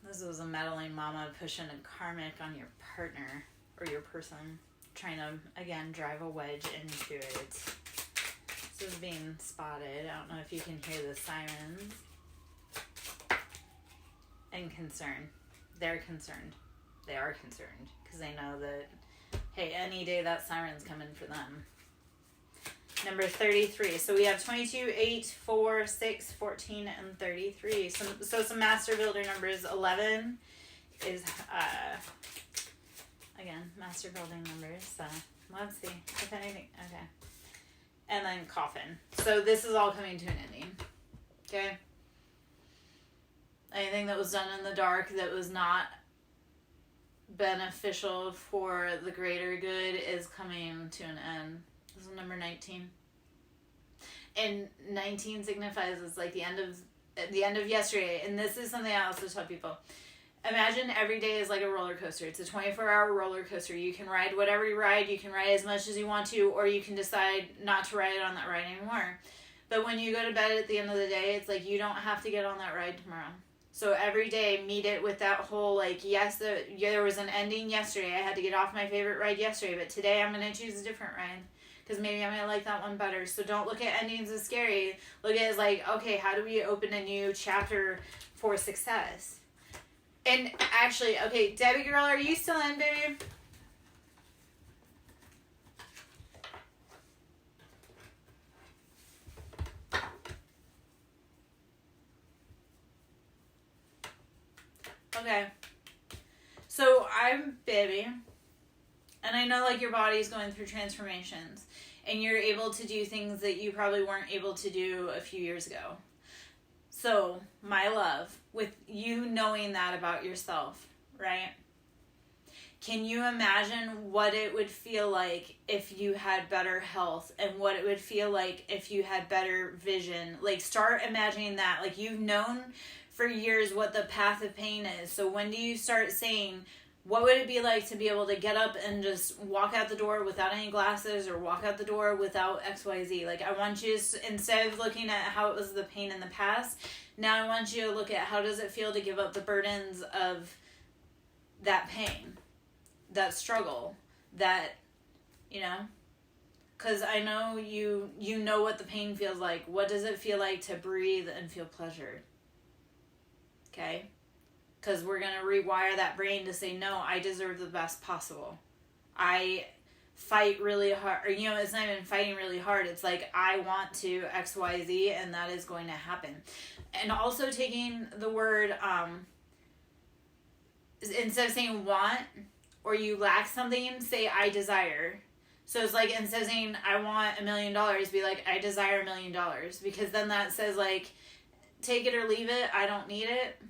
S1: This was a meddling mama pushing a karmic on your partner or your person. Trying to, again, drive a wedge into it. This is being spotted. I don't know if you can hear the sirens. And concern. They're concerned. They are concerned. Because they know that, hey, any day that siren's coming for them. Number 33. So we have 22, 8, 4, 6, 14, and 33. So some master builder numbers. 11 is, again, master building numbers. So let's see if anything. Okay. And then coffin. So this is all coming to an ending. Okay. Anything that was done in the dark that was not beneficial for the greater good is coming to an end. This is number 19. And 19 signifies it's like the end of yesterday. And this is something I also tell people. Imagine every day is like a roller coaster. It's a 24-hour roller coaster. You can ride whatever you ride. You can ride as much as you want to, or you can decide not to ride on that ride anymore. But when you go to bed at the end of the day, it's like you don't have to get on that ride tomorrow. So every day, meet it with that whole, like, yes, there was an ending yesterday. I had to get off my favorite ride yesterday, but today I'm going to choose a different ride because maybe I'm going to like that one better. So don't look at endings as scary. Look at it as like, okay, how do we open a new chapter for success? And actually, okay, Debbie girl, are you still in, baby? Okay. So I'm baby. And I know like your body's going through transformations. And you're able to do things that you probably weren't able to do a few years ago. So, my love, with you knowing that about yourself, right? Can you imagine what it would feel like if you had better health and what it would feel like if you had better vision? Like, start imagining that. Like, you've known for years what the path of pain is. So, when do you start saying, what would it be like to be able to get up and just walk out the door without any glasses or walk out the door without XYZ? Like, I want you to, instead of looking at how it was the pain in the past, now I want you to look at how does it feel to give up the burdens of that pain, that struggle, that, because I know you know what the pain feels like. What does it feel like to breathe and feel pleasure? Okay? Because we're going to rewire that brain to say, no, I deserve the best possible. I fight really hard. Or, it's not even fighting really hard. It's like, I want to X, Y, Z, and that is going to happen. And also taking the word, instead of saying want, or you lack something, say I desire. So it's like, instead of saying I want $1 million, be like, I desire $1 million. Because then that says like, take it or leave it. I don't need it.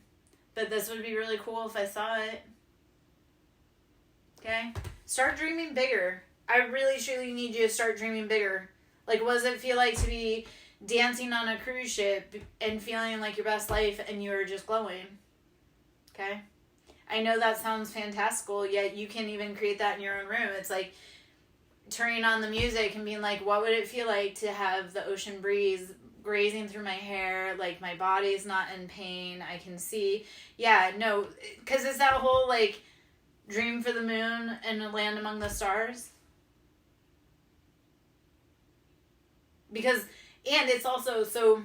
S1: But this would be really cool if I saw it. Okay? Start dreaming bigger. I really, truly need you to start dreaming bigger. Like, what does it feel like to be dancing on a cruise ship and feeling like your best life and you're just glowing? Okay? I know that sounds fantastical, yet you can even create that in your own room. It's like turning on the music and being like, what would it feel like to have the ocean breeze grazing through my hair, like my body's not in pain, I can see. Yeah, no, because it's that whole like dream for the moon and land among the stars. Because, and it's also, so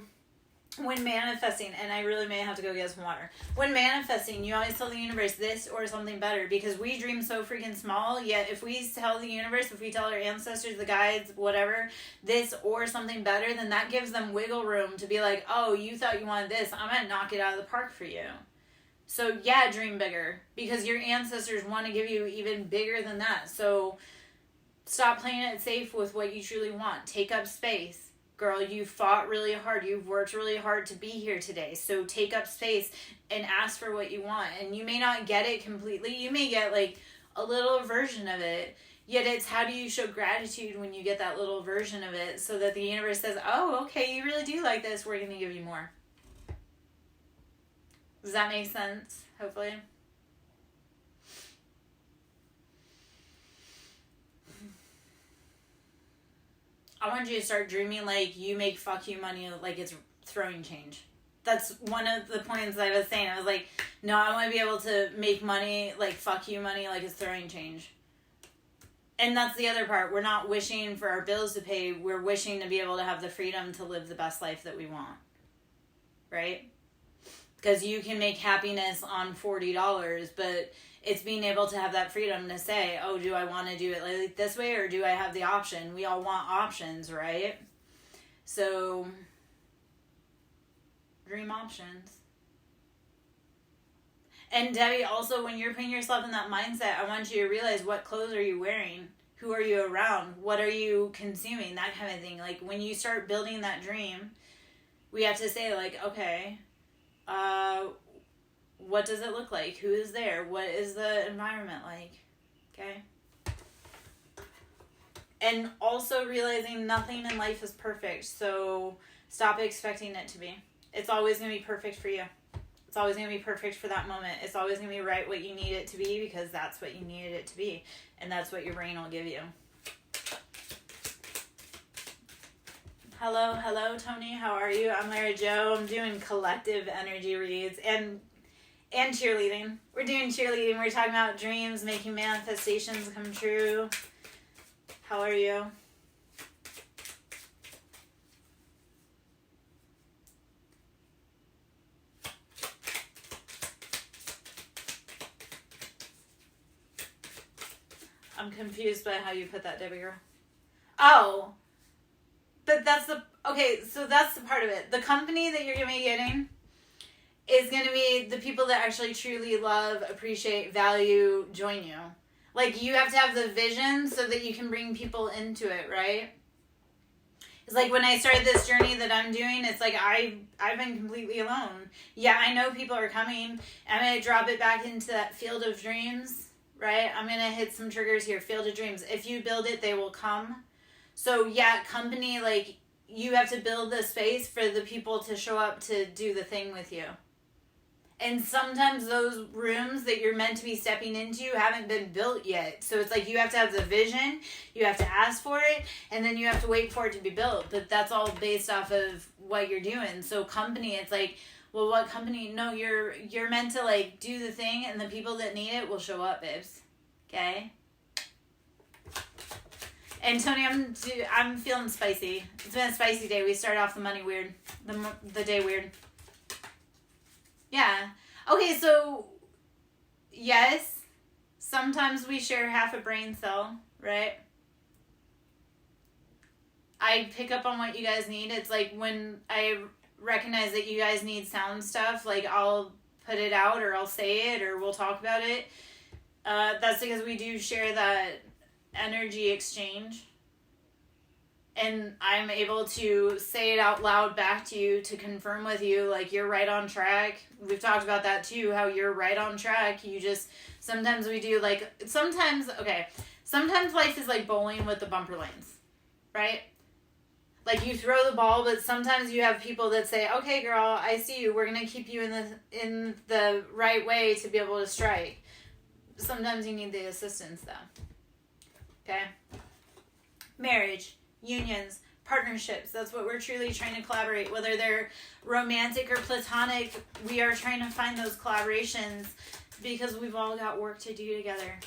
S1: when manifesting, and I really may have to go get some water. When manifesting, you always tell the universe this or something better, because we dream so freaking small, yet if we tell the universe, if we tell our ancestors, the guides, whatever, this or something better, then that gives them wiggle room to be like, oh, you thought you wanted this, I'm going to knock it out of the park for you. So yeah, dream bigger, because your ancestors want to give you even bigger than that. So stop playing it safe with what you truly want. Take up space. Girl, you fought really hard. You've worked really hard to be here today. So take up space and ask for what you want. And you may not get it completely. You may get like a little version of it. Yet it's how do you show gratitude when you get that little version of it, so that the universe says, oh, okay, you really do like this. We're going to give you more. Does that make sense? Hopefully. I want you to start dreaming like you make fuck you money like it's throwing change. That's one of the points that I was saying. I was like, no, I want to be able to make money like fuck you money like it's throwing change. And that's the other part. We're not wishing for our bills to pay. We're wishing to be able to have the freedom to live the best life that we want. Right? Because you can make happiness on $40, but it's being able to have that freedom to say, oh, do I want to do it like this way, or do I have the option? We all want options, right? So, dream options. And Debbie, also, when you're putting yourself in that mindset, I want you to realize, what clothes are you wearing? Who are you around? What are you consuming? That kind of thing. Like, when you start building that dream, we have to say, like, okay, what does it look like? Who is there? What is the environment like? Okay? And also realizing nothing in life is perfect, so stop expecting it to be. It's always going to be perfect for you. It's always going to be perfect for that moment. It's always going to be right what you need it to be, because that's what you needed it to be. And that's what your brain will give you. Hello, Tony. How are you? I'm Lara Jo. I'm doing collective energy reads and cheerleading. We're doing cheerleading. We're talking about dreams, making manifestations come true. How are you? I'm confused by how you put that, Debbie girl. Oh. But that's the... Okay, so that's the part of it. The company that you're going to be getting is going to be the people that actually truly love, appreciate, value, join you. Like, you have to have the vision so that you can bring people into it, right? It's like when I started this journey that I'm doing, it's like I've been completely alone. Yeah, I know people are coming. I'm going to drop it back into that field of dreams, right? I'm going to hit some triggers here. Field of dreams. If you build it, they will come. So, yeah, company, like, you have to build the space for the people to show up to do the thing with you. And sometimes those rooms that you're meant to be stepping into haven't been built yet. So it's like you have to have the vision, you have to ask for it, and then you have to wait for it to be built. But that's all based off of what you're doing. So company, it's like, well, what company? No, you're meant to, like, do the thing, and the people that need it will show up, babes. Okay? And Tony, I'm feeling spicy. It's been a spicy day. We started off the money weird. The day weird. Yeah. Okay, so, yes, sometimes we share half a brain cell, right? I pick up on what you guys need. It's like when I recognize that you guys need sound stuff, like I'll put it out or I'll say it or we'll talk about it. That's because we do share that energy exchange. And I'm able to say it out loud back to you to confirm with you, like, you're right on track. We've talked about that too, how you're right on track. You just, sometimes we do, like, sometimes life is like bowling with the bumper lanes, right? Like, you throw the ball, but sometimes you have people that say, okay, girl, I see you. We're going to keep you in the right way to be able to strike. Sometimes you need the assistance, though. Okay? Marriage, unions, partnerships. That's what we're truly trying to collaborate. Whether they're romantic or platonic, we are trying to find those collaborations because we've all got work to do together.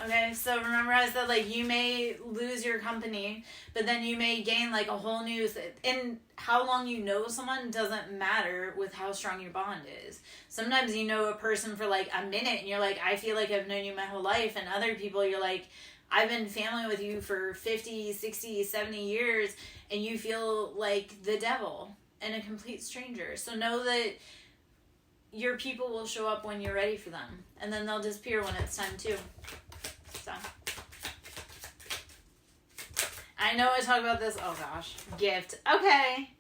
S1: Okay, so remember I said, like, you may lose your company, but then you may gain, like, a whole new... And how long you know someone doesn't matter with how strong your bond is. Sometimes you know a person for, like, a minute, and you're like, I feel like I've known you my whole life. And other people, you're like, I've been family with you for 50, 60, 70 years, and you feel like the devil and a complete stranger. So know that your people will show up when you're ready for them, and then they'll disappear when it's time to. So, I know I talk about this, oh gosh, gift. Okay,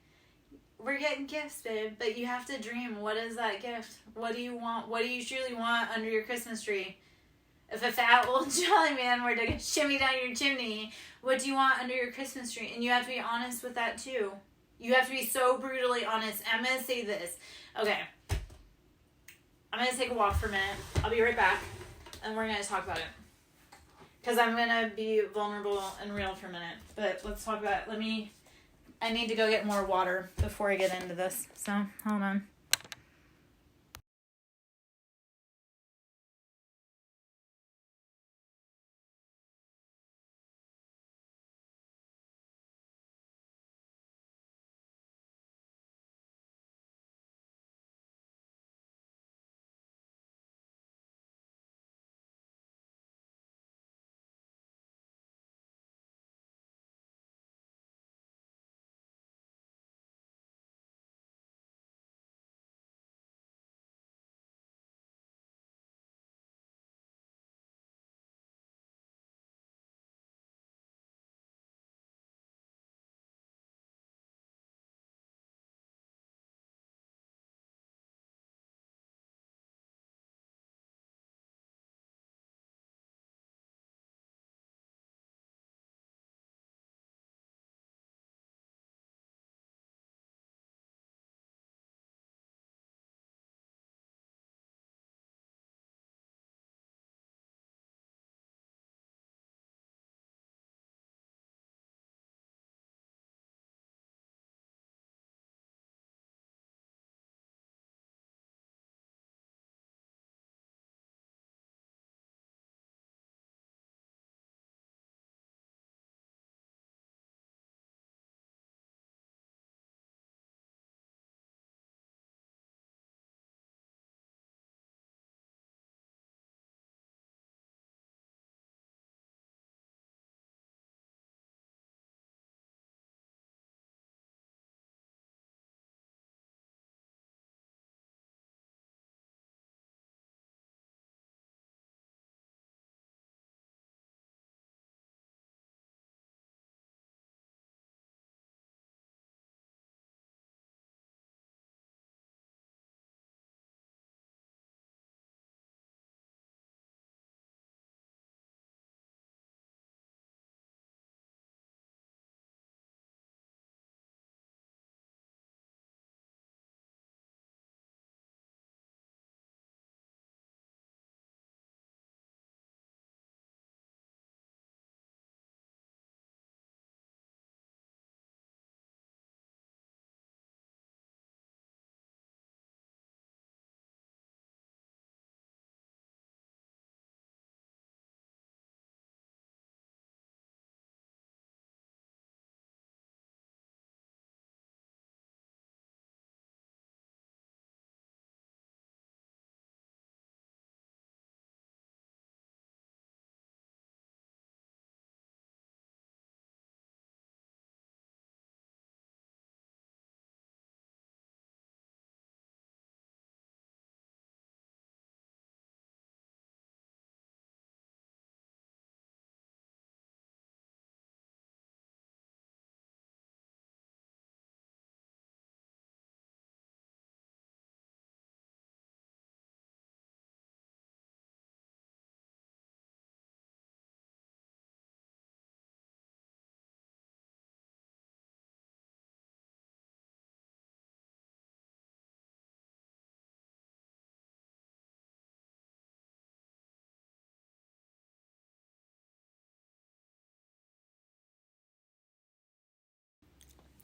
S1: we're getting gifts, babe, but you have to dream. What is that gift? What do you want? What do you truly want under your Christmas tree? If a fat little jolly man were to shimmy down your chimney, what do you want under your Christmas tree? And you have to be honest with that too. You have to be so brutally honest. I'm going to say this. Okay. I'm going to take a walk for a minute. I'll be right back. And we're going to talk about it. Because I'm going to be vulnerable and real for a minute. But let's talk about it. I need to go get more water before I get into this. So, hold on.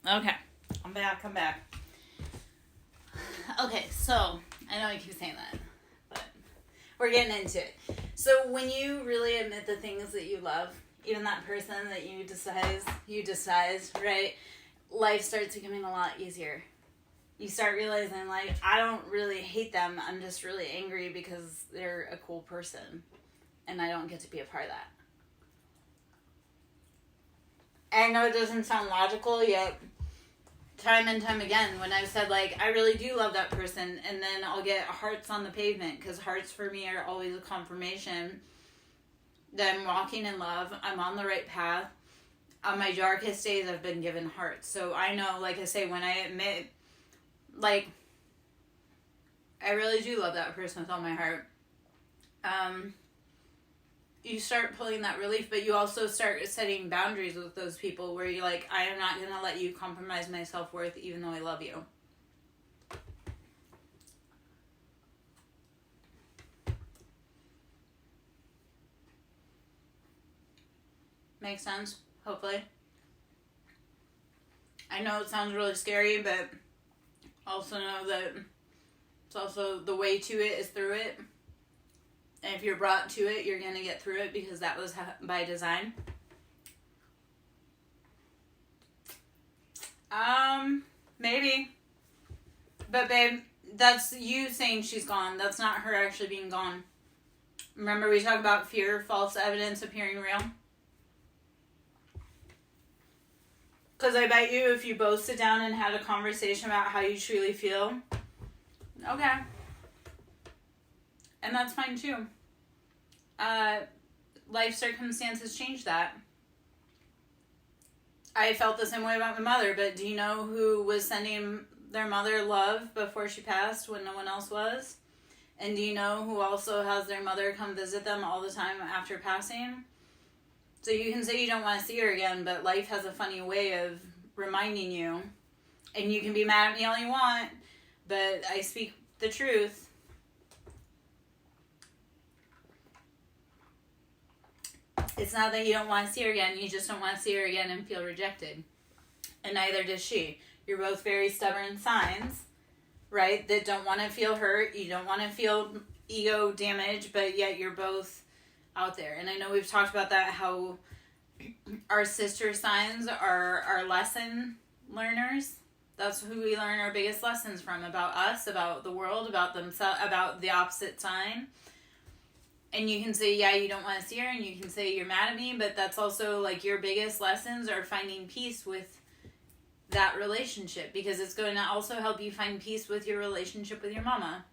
S1: Okay. I'm back. Okay, so, I know I keep saying that, but we're getting into it. So, when you really admit the things that you love, even that person that you despise, right? Life starts becoming a lot easier. You start realizing, like, I don't really hate them. I'm just really angry because they're a cool person. And I don't get to be a part of that. I know it doesn't sound logical, yet time and time again, when I've said, like, I really do love that person, and then I'll get hearts on the pavement, because hearts for me are always a confirmation that I'm walking in love, I'm on the right path. On my darkest days, I've been given hearts. So I know, like I say, when I admit, like, I really do love that person with all my heart, you start pulling that relief, but you also start setting boundaries with those people where you're like, I am not going to let you compromise my self-worth even though I love you. Makes sense? Hopefully. I know it sounds really scary, but also know that it's also the way to it is through it. And if you're brought to it, you're going to get through it because that was by design. Maybe. But babe, that's you saying she's gone. That's not her actually being gone. Remember we talked about fear, false evidence appearing real? Because I bet you if you both sit down and had a conversation about how you truly feel, okay. And that's fine too. Life circumstances change that. I felt the same way about my mother, but do you know who was sending their mother love before she passed when no one else was? And do you know who also has their mother come visit them all the time after passing? So you can say you don't want to see her again, but life has a funny way of reminding you. And you can be mad at me all you want, but I speak the truth. It's not that you don't want to see her again, you just don't want to see her again and feel rejected. And neither does she. You're both very stubborn signs, right? That don't want to feel hurt, you don't want to feel ego damage, but yet you're both out there. And I know we've talked about that, how our sister signs are our lesson learners. That's who we learn our biggest lessons from, about us, about the world, about themselves, about the opposite sign. And you can say, yeah, you don't want to see her, and you can say you're mad at me, but that's also like your biggest lessons are finding peace with that relationship, because it's going to also help you find peace with your relationship with your mama.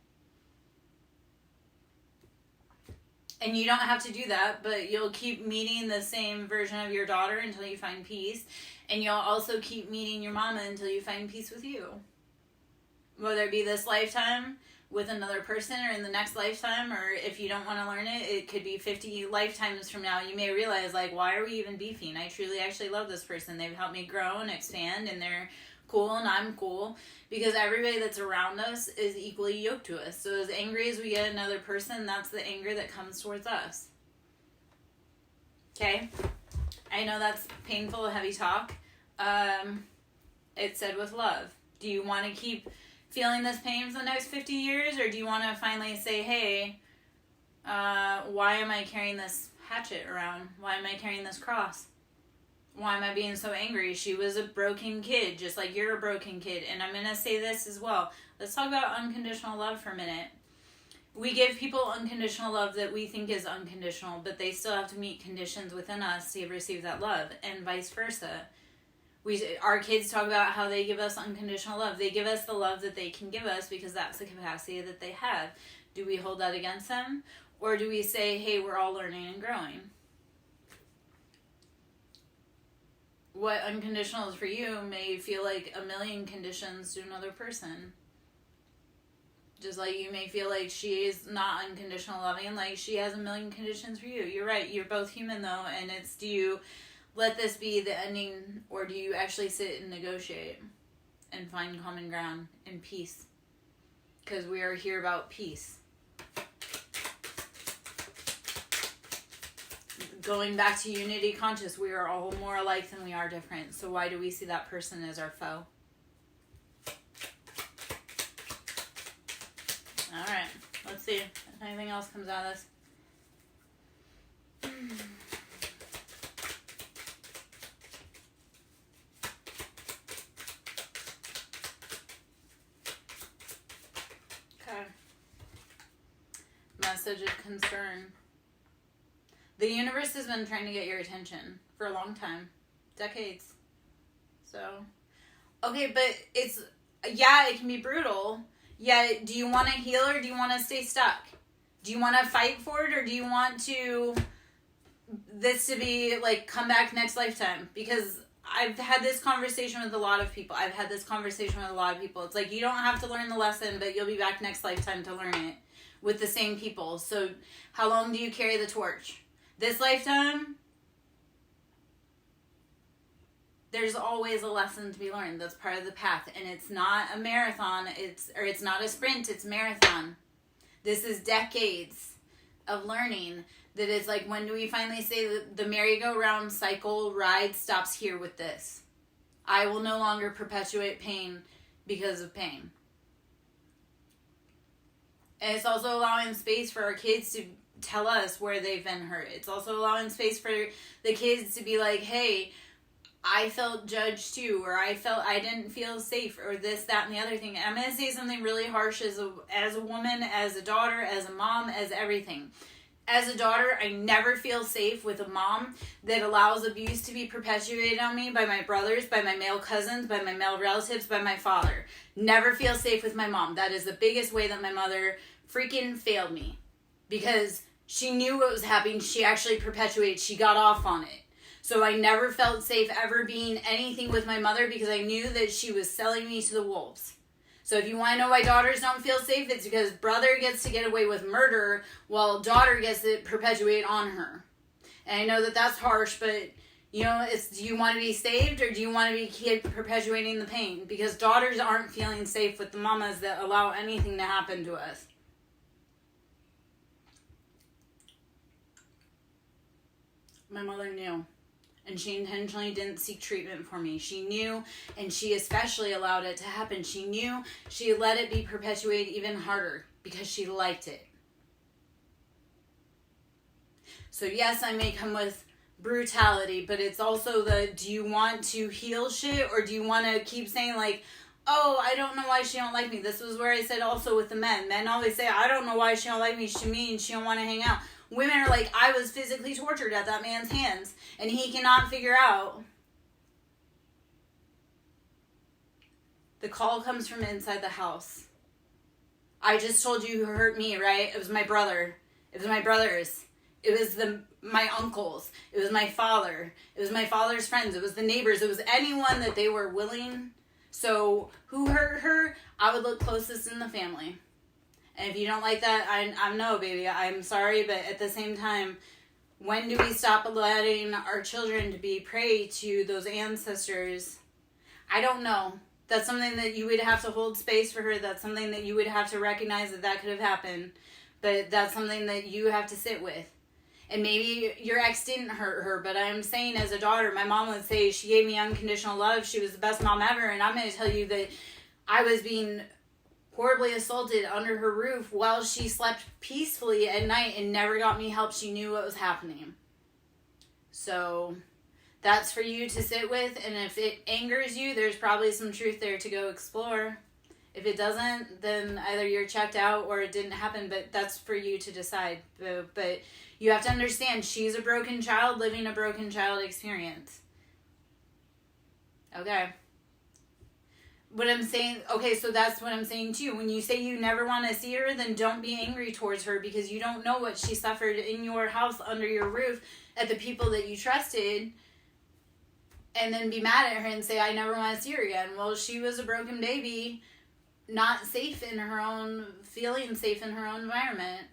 S1: And you don't have to do that, but you'll keep meeting the same version of your daughter until you find peace. And you'll also keep meeting your mama until you find peace with you. Whether it be this lifetime with another person or in the next lifetime, or if you don't want to learn it, it could be 50 lifetimes from now. You may realize, like, why are we even beefing? I truly actually love this person. They've helped me grow and expand, and they're cool and I'm cool, because everybody that's around us is equally yoked to us. So as angry as we get another person, that's the anger that comes towards us. Okay? I know that's painful, heavy talk. It's said with love. Do you want to keep feeling this pain for the next 50 years, or do you want to finally say, hey, why am I carrying this hatchet around? Why am I carrying this cross? Why am I being so angry? She was a broken kid, just like you're a broken kid. And I'm going to say this as well. Let's talk about unconditional love for a minute. We give people unconditional love that we think is unconditional, but they still have to meet conditions within us to receive that love, and vice versa. Our kids talk about how they give us unconditional love. They give us the love that they can give us because that's the capacity that they have. Do we hold that against them? Or do we say, hey, we're all learning and growing? What unconditional is for you may feel like a million conditions to another person. Just like you may feel like she is not unconditional loving, like she has a million conditions for you. You're right, you're both human though, and it's, do you let this be the ending, or do you actually sit and negotiate and find common ground and peace? Because we are here about peace. Going back to unity conscious, we are all more alike than we are different. So why do we see that person as our foe? All right, let's see if anything else comes out of this. Okay. Message of concern. The universe has been trying to get your attention for a long time. Decades. So, okay, but it's, yeah, it can be brutal. Yeah, do you want to heal or do you want to stay stuck? Do you want to fight for it or do you want this to be like come back next lifetime? Because I've had this conversation with a lot of people. It's like you don't have to learn the lesson, but you'll be back next lifetime to learn it with the same people. So how long do you carry the torch? This lifetime, there's always a lesson to be learned. That's part of the path. And it's not a marathon. It's not a sprint. It's marathon. This is decades of learning. That is like, when do we finally say that the merry-go-round cycle ride stops here with this? I will no longer perpetuate pain because of pain. And it's also allowing space for our kids to tell us where they've been hurt. It's also allowing space for the kids to be like, hey, I felt judged too, or I didn't feel safe, or this, that, and the other thing. And I'm going to say something really harsh as a woman, as a daughter, as a mom, as everything. As a daughter, I never feel safe with a mom that allows abuse to be perpetuated on me by my brothers, by my male cousins, by my male relatives, by my father. Never feel safe with my mom. That is the biggest way that my mother freaking failed me. Because she knew what was happening. She actually perpetuated. She got off on it. So I never felt safe ever being anything with my mother because I knew that she was selling me to the wolves. So if you want to know why daughters don't feel safe, it's because brother gets to get away with murder while daughter gets to perpetuate on her. And I know that that's harsh, but you know, do you want to be saved or do you want to be perpetuating the pain? Because daughters aren't feeling safe with the mamas that allow anything to happen to us. My mother knew, and she intentionally didn't seek treatment for me. She knew, and she especially allowed it to happen. She knew, she let it be perpetuated even harder because she liked it. So yes, I may come with brutality, but it's also do you want to heal shit, or do you want to keep saying like, oh, I don't know why she don't like me. This was where I said also with the men. Men always say, I don't know why she don't like me. She's mean. She don't want to hang out. Women are like, I was physically tortured at that man's hands, and he cannot figure out. The call comes from inside the house. I just told you who hurt me, right? It was my brother. It was my brothers. It was my uncles. It was my father. It was my father's friends. It was the neighbors. It was anyone that they were willing. So who hurt her? I would look closest in the family. And if you don't like that, I'm no, baby. I'm sorry, but at the same time, when do we stop letting our children to be prey to those ancestors? I don't know. That's something that you would have to hold space for her. That's something that you would have to recognize that could have happened. But that's something that you have to sit with. And maybe your ex didn't hurt her, but I'm saying as a daughter, my mom would say she gave me unconditional love. She was the best mom ever. And I'm going to tell you that I was being horribly assaulted under her roof while she slept peacefully at night and never got me help. She knew what was happening. So that's for you to sit with. And if it angers you, there's probably some truth there to go explore. If it doesn't, then either you're checked out or it didn't happen, but that's for you to decide. But you have to understand, she's a broken child living a broken child experience. Okay. What I'm saying, okay, so that's what I'm saying too. When you say you never want to see her, then don't be angry towards her because you don't know what she suffered in your house under your roof at the people that you trusted. And then be mad at her and say, I never want to see her again. Well, she was a broken baby, not safe in her own, feeling safe in her own environment.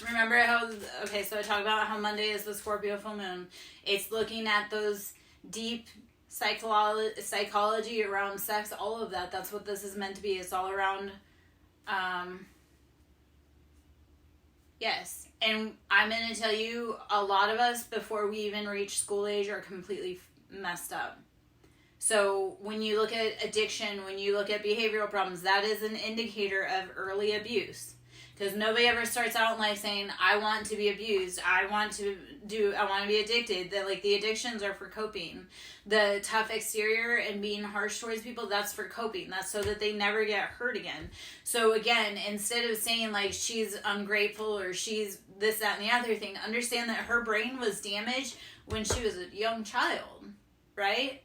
S1: remember how, okay, so I talk about how Monday is the Scorpio full moon. It's looking at those deep psychology around sex, all of that. That's what this is meant to be. It's all around, yes. And I'm going to tell you, a lot of us, before we even reach school age, are completely messed up. So when you look at addiction, when you look at behavioral problems, that is an indicator of early abuse. Because nobody ever starts out in life saying, I want to be abused, I want to be addicted. That, like, the addictions are for coping. The tough exterior and being harsh towards people, that's for coping. That's so that they never get hurt again. So again, instead of saying, like, she's ungrateful or she's this, that, and the other thing, understand that her brain was damaged when she was a young child, right?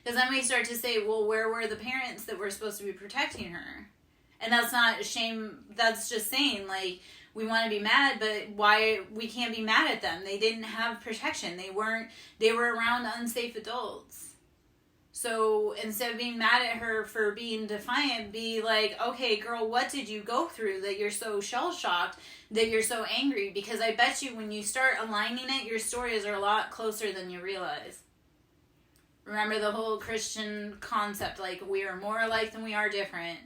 S1: Because then we start to say, well, where were the parents that were supposed to be protecting her? And that's not shame. That's just saying, like, we want to be mad, but why we can't be mad at them? They didn't have protection. They were around unsafe adults. So instead of being mad at her for being defiant, be like, okay, girl, what did you go through that you're so shell-shocked, that you're so angry? Because I bet you when you start aligning it, your stories are a lot closer than you realize. Remember the whole Christian concept, like, we are more alike than we are different.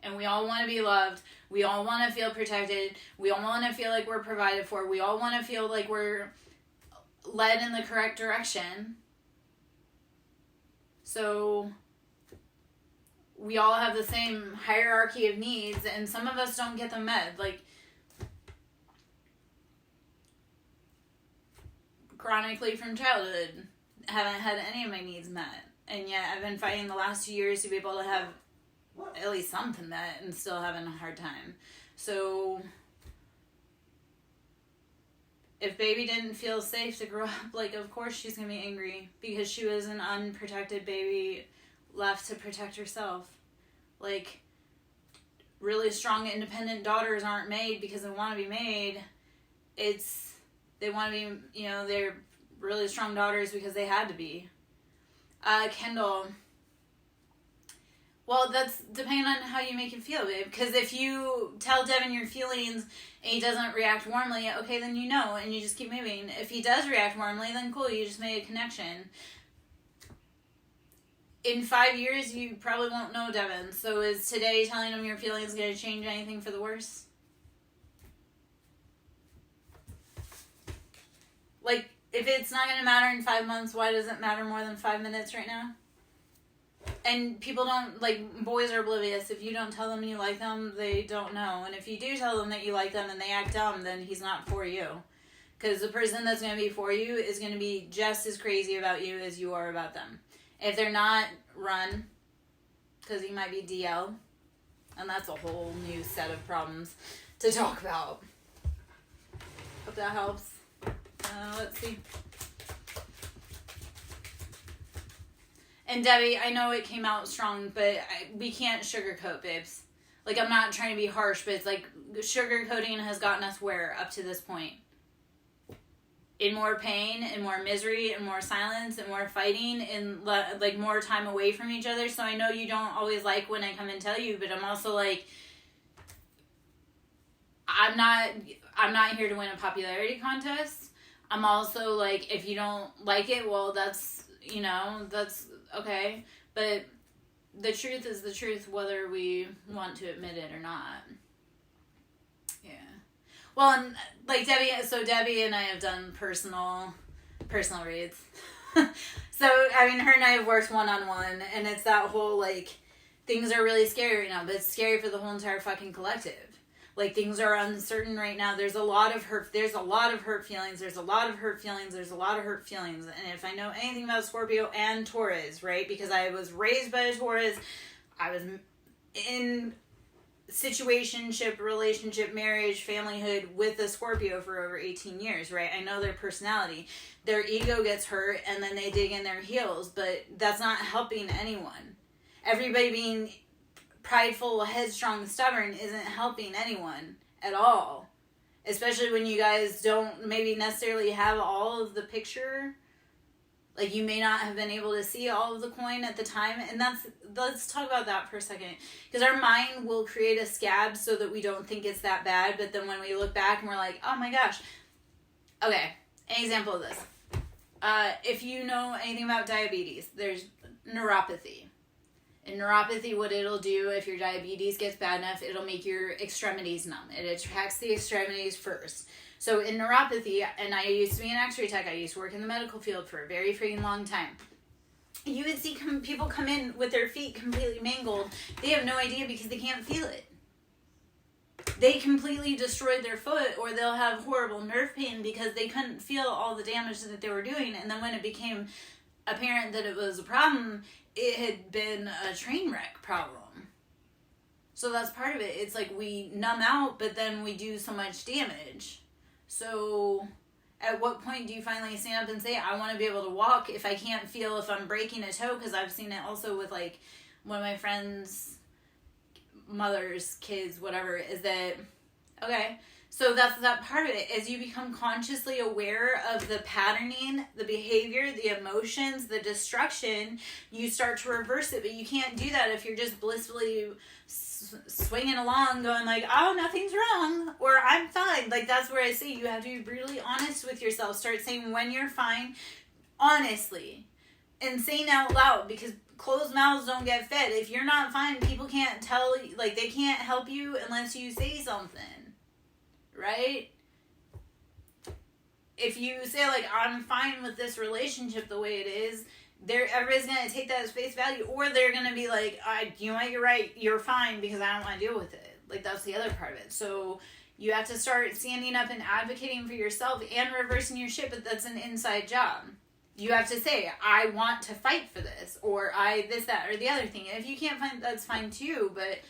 S1: And we all want to be loved. We all want to feel protected. We all want to feel like we're provided for. We all want to feel like we're led in the correct direction. So we all have the same hierarchy of needs, and some of us don't get them met. Like, chronically from childhood, haven't had any of my needs met. And yet I've been fighting the last 2 years to be able to have at least something met, and still having a hard time. So if baby didn't feel safe to grow up, like, of course she's gonna be angry because she was an unprotected baby left to protect herself. Like, really strong independent daughters aren't made because they want to be made. They want to be, they're really strong daughters because they had to be. Kendall, well, that's depending on how you make him feel, babe. Because if you tell Devin your feelings and he doesn't react warmly, okay, then you know, and you just keep moving. If he does react warmly, then cool, you just made a connection. In 5 years, you probably won't know Devin. So is today telling him your feelings going to change anything for the worse? Like, if it's not going to matter in 5 months, why does it matter more than 5 minutes right now? And people don't, like, boys are oblivious. If you don't tell them you like them, they don't know. And if you do tell them that you like them and they act dumb, then he's not for you. Because the person that's going to be for you is going to be just as crazy about you as you are about them. If they're not, run. Because he might be DL. And that's a whole new set of problems to talk about. Hope that helps. Let's see. And Debbie, I know it came out strong, but we can't sugarcoat, babes. Like, I'm not trying to be harsh, but it's like sugarcoating has gotten us where up to this point? In more pain, in more misery, in more silence, and more fighting, and like more time away from each other. So I know you don't always like when I come and tell you, but I'm also like, I'm not here to win a popularity contest. I'm also like, if you don't like it, well, that's okay. But the truth is the truth, whether we want to admit it or not. Yeah. Well, and like Debbie and I have done personal reads. So, I mean, her and I have worked one-on-one, and it's that whole, like, things are really scary right now, but it's scary for the whole entire fucking collective. Like, things are uncertain right now. There's a lot of hurt feelings. There's a lot of hurt feelings. There's a lot of hurt feelings. And if I know anything about Scorpio and Taurus, right? Because I was raised by a Taurus. I was in situationship, relationship, marriage, familyhood with a Scorpio for over 18 years, right? I know their personality. Their ego gets hurt and then they dig in their heels, but that's not helping anyone. Everybody being prideful, headstrong, stubborn isn't helping anyone at all. Especially when you guys don't maybe necessarily have all of the picture. Like, you may not have been able to see all of the coin at the time. And let's talk about that for a second. Because our mind will create a scab so that we don't think it's that bad. But then when we look back and we're like, oh my gosh. Okay, an example of this. If you know anything about diabetes, there's neuropathy. In neuropathy, what it'll do, if your diabetes gets bad enough, it'll make your extremities numb. It attracts the extremities first. So in neuropathy, and I used to be an x-ray tech, I used to work in the medical field for a very freaking long time. You would see people come in with their feet completely mangled. They have no idea because they can't feel it. They completely destroyed their foot, or they'll have horrible nerve pain because they couldn't feel all the damage that they were doing. And then when it became apparent that it was a problem, it had been a train wreck problem. So that's part of it. It's like we numb out, but then we do so much damage. So at what point do you finally stand up and say, I want to be able to walk if I can't feel if I'm breaking a toe? Because I've seen it also with like one of my friends' mothers, kids, whatever, is that, okay, so that's that part of it. As you become consciously aware of the patterning, the behavior, the emotions, the destruction, you start to reverse it. But you can't do that if you're just blissfully swinging along going like, oh, nothing's wrong, or I'm fine. Like, that's where I say you have to be brutally honest with yourself. Start saying when you're fine, honestly, and saying out loud, because closed mouths don't get fed. If you're not fine, people can't tell, like, they can't help you unless you say something. Right? If you say, like, I'm fine with this relationship the way it is, everybody's going to take that as face value, or they're going to be like, you know what, you're right, you're fine, because I don't want to deal with it. Like, that's the other part of it. So you have to start standing up and advocating for yourself and reversing your shit, but that's an inside job. You have to say, I want to fight for this, or this, that, or the other thing. And if you can't find, that's fine too, but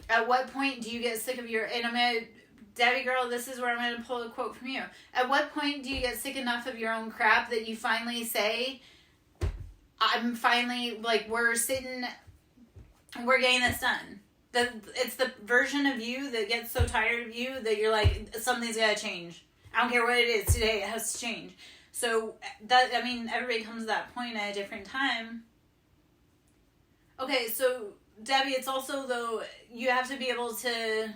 S1: at what point do you get sick of Debbie girl, this is where I'm going to pull a quote from you. At what point do you get sick enough of your own crap that you finally say, I'm finally, like, we're getting this done. It's the version of you that gets so tired of you that you're like, something's got to change. I don't care what it is today, it has to change. So, everybody comes to that point at a different time. Okay, so, Debbie, it's also, though, you have to be able to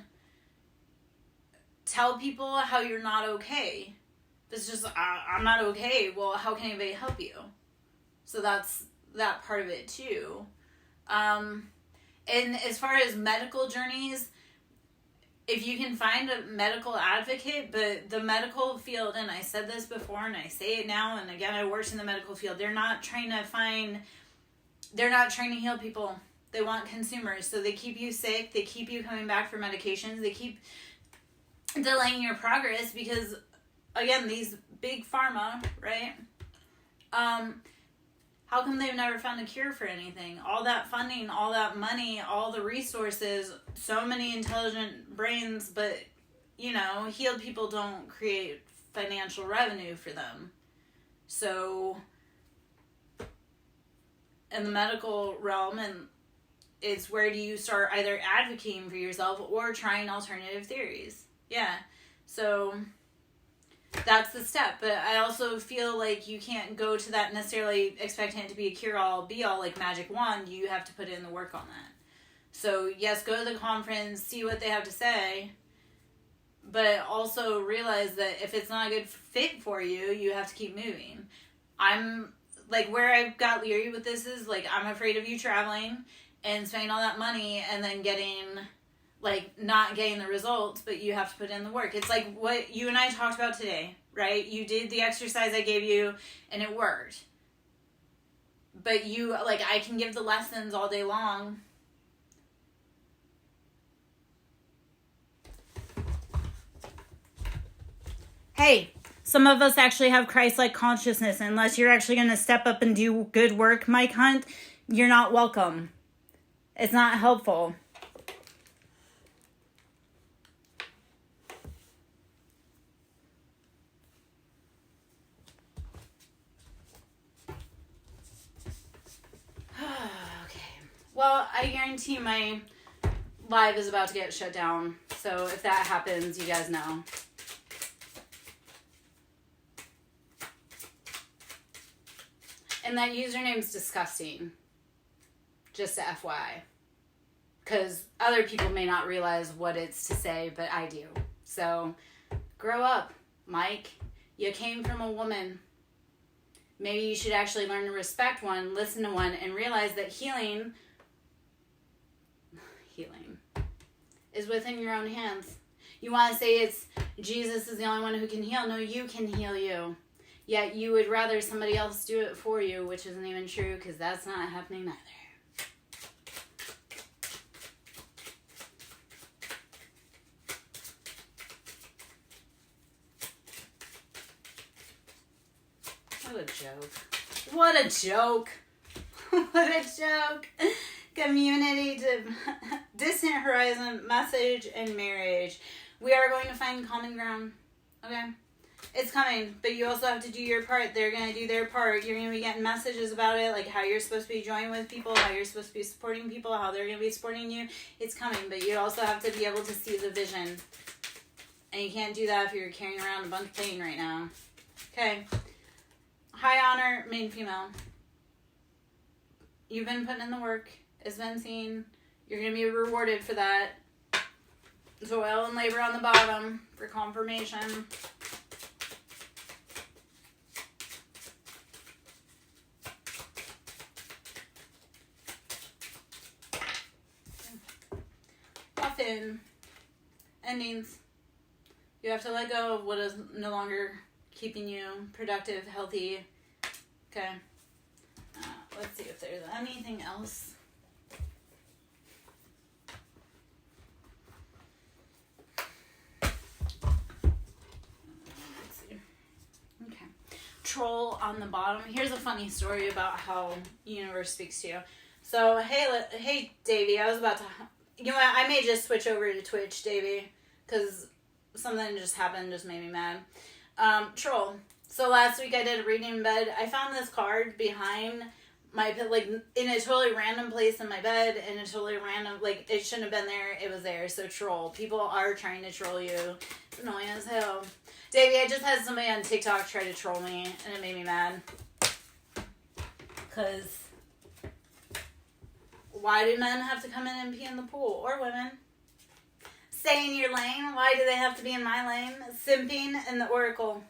S1: tell people how you're not okay. It's just, I'm not okay. Well, how can anybody help you? So that's that part of it too. And as far as medical journeys, if you can find a medical advocate, but the medical field, and I said this before and I say it now, and again, I worked in the medical field, they're not trying to heal people. They want consumers. So they keep you sick. They keep you coming back for medications. They keep delaying your progress because, again, these big pharma, right? How come they've never found a cure for anything? All that funding, all that money, all the resources, so many intelligent brains, but, healed people don't create financial revenue for them. So, in the medical realm, and it's where do you start either advocating for yourself or trying alternative theories? Yeah, so that's the step. But I also feel like you can't go to that necessarily expecting it to be a cure-all, be-all, like magic wand. You have to put in the work on that. So, yes, go to the conference, see what they have to say, but also realize that if it's not a good fit for you, you have to keep moving. I'm, like, where I got leery with this is, like, I'm afraid of you traveling and spending all that money and then not getting the results, but you have to put in the work. It's like what you and I talked about today, right? You did the exercise I gave you, and it worked. But I can give the lessons all day long. Hey, some of us actually have Christ-like consciousness. Unless you're actually going to step up and do good work, Mike Hunt, you're not welcome. It's not helpful. Well, I guarantee my live is about to get shut down. So if that happens, you guys know. And that username's disgusting. Just a FYI. Because other people may not realize what it's to say, but I do. So, grow up, Mike. You came from a woman. Maybe you should actually learn to respect one, listen to one, and realize that healing is within your own hands. You want to say it's Jesus is the only one who can heal. No, you can heal you. Yet you would rather somebody else do it for you, which isn't even true, because that's not happening either. What a joke. What a joke. What a joke. Community to distant horizon, message, and marriage. We are going to find common ground. Okay? It's coming, but you also have to do your part. They're going to do their part. You're going to be getting messages about it, like how you're supposed to be joining with people, how you're supposed to be supporting people, how they're going to be supporting you. It's coming, but you also have to be able to see the vision. And you can't do that if you're carrying around a bunch of pain right now. Okay? High honor, main female. You've been putting in the work. It's been seen. You're going to be rewarded for that. Toil and labor on the bottom for confirmation. Often, endings. You have to let go of what is no longer keeping you productive, healthy. Okay. Let's see if there's anything else. Let's see. Okay. Troll on the bottom. Here's a funny story about how universe speaks to you. So, hey, Davey, I was about to... You know what? I may just switch over to Twitch, Davey, because something just happened, just made me mad. Troll. So last week I did a reading in bed. I found this card behind my, like, in a totally random place in my bed, in a totally random, like, it shouldn't have been there. It was there. So troll. People are trying to troll you. It's annoying as hell. Davey, I just had somebody on TikTok try to troll me, and it made me mad. Because why do men have to come in and pee in the pool? Or women? Stay in your lane. Why do they have to be in my lane? Simping in the oracle.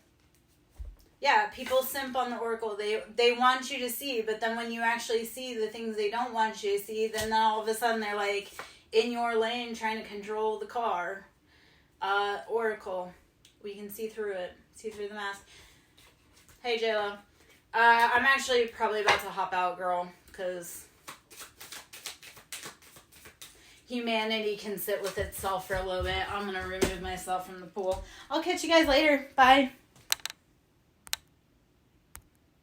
S1: Yeah, people simp on the oracle. They want you to see, but then when you actually see the things they don't want you to see, then all of a sudden they're like in your lane trying to control the car. Oracle. We can see through it. See through the mask. Hey, JLo. I'm actually probably about to hop out, girl, because humanity can sit with itself for a little bit. I'm going to remove myself from the pool. I'll catch you guys later. Bye.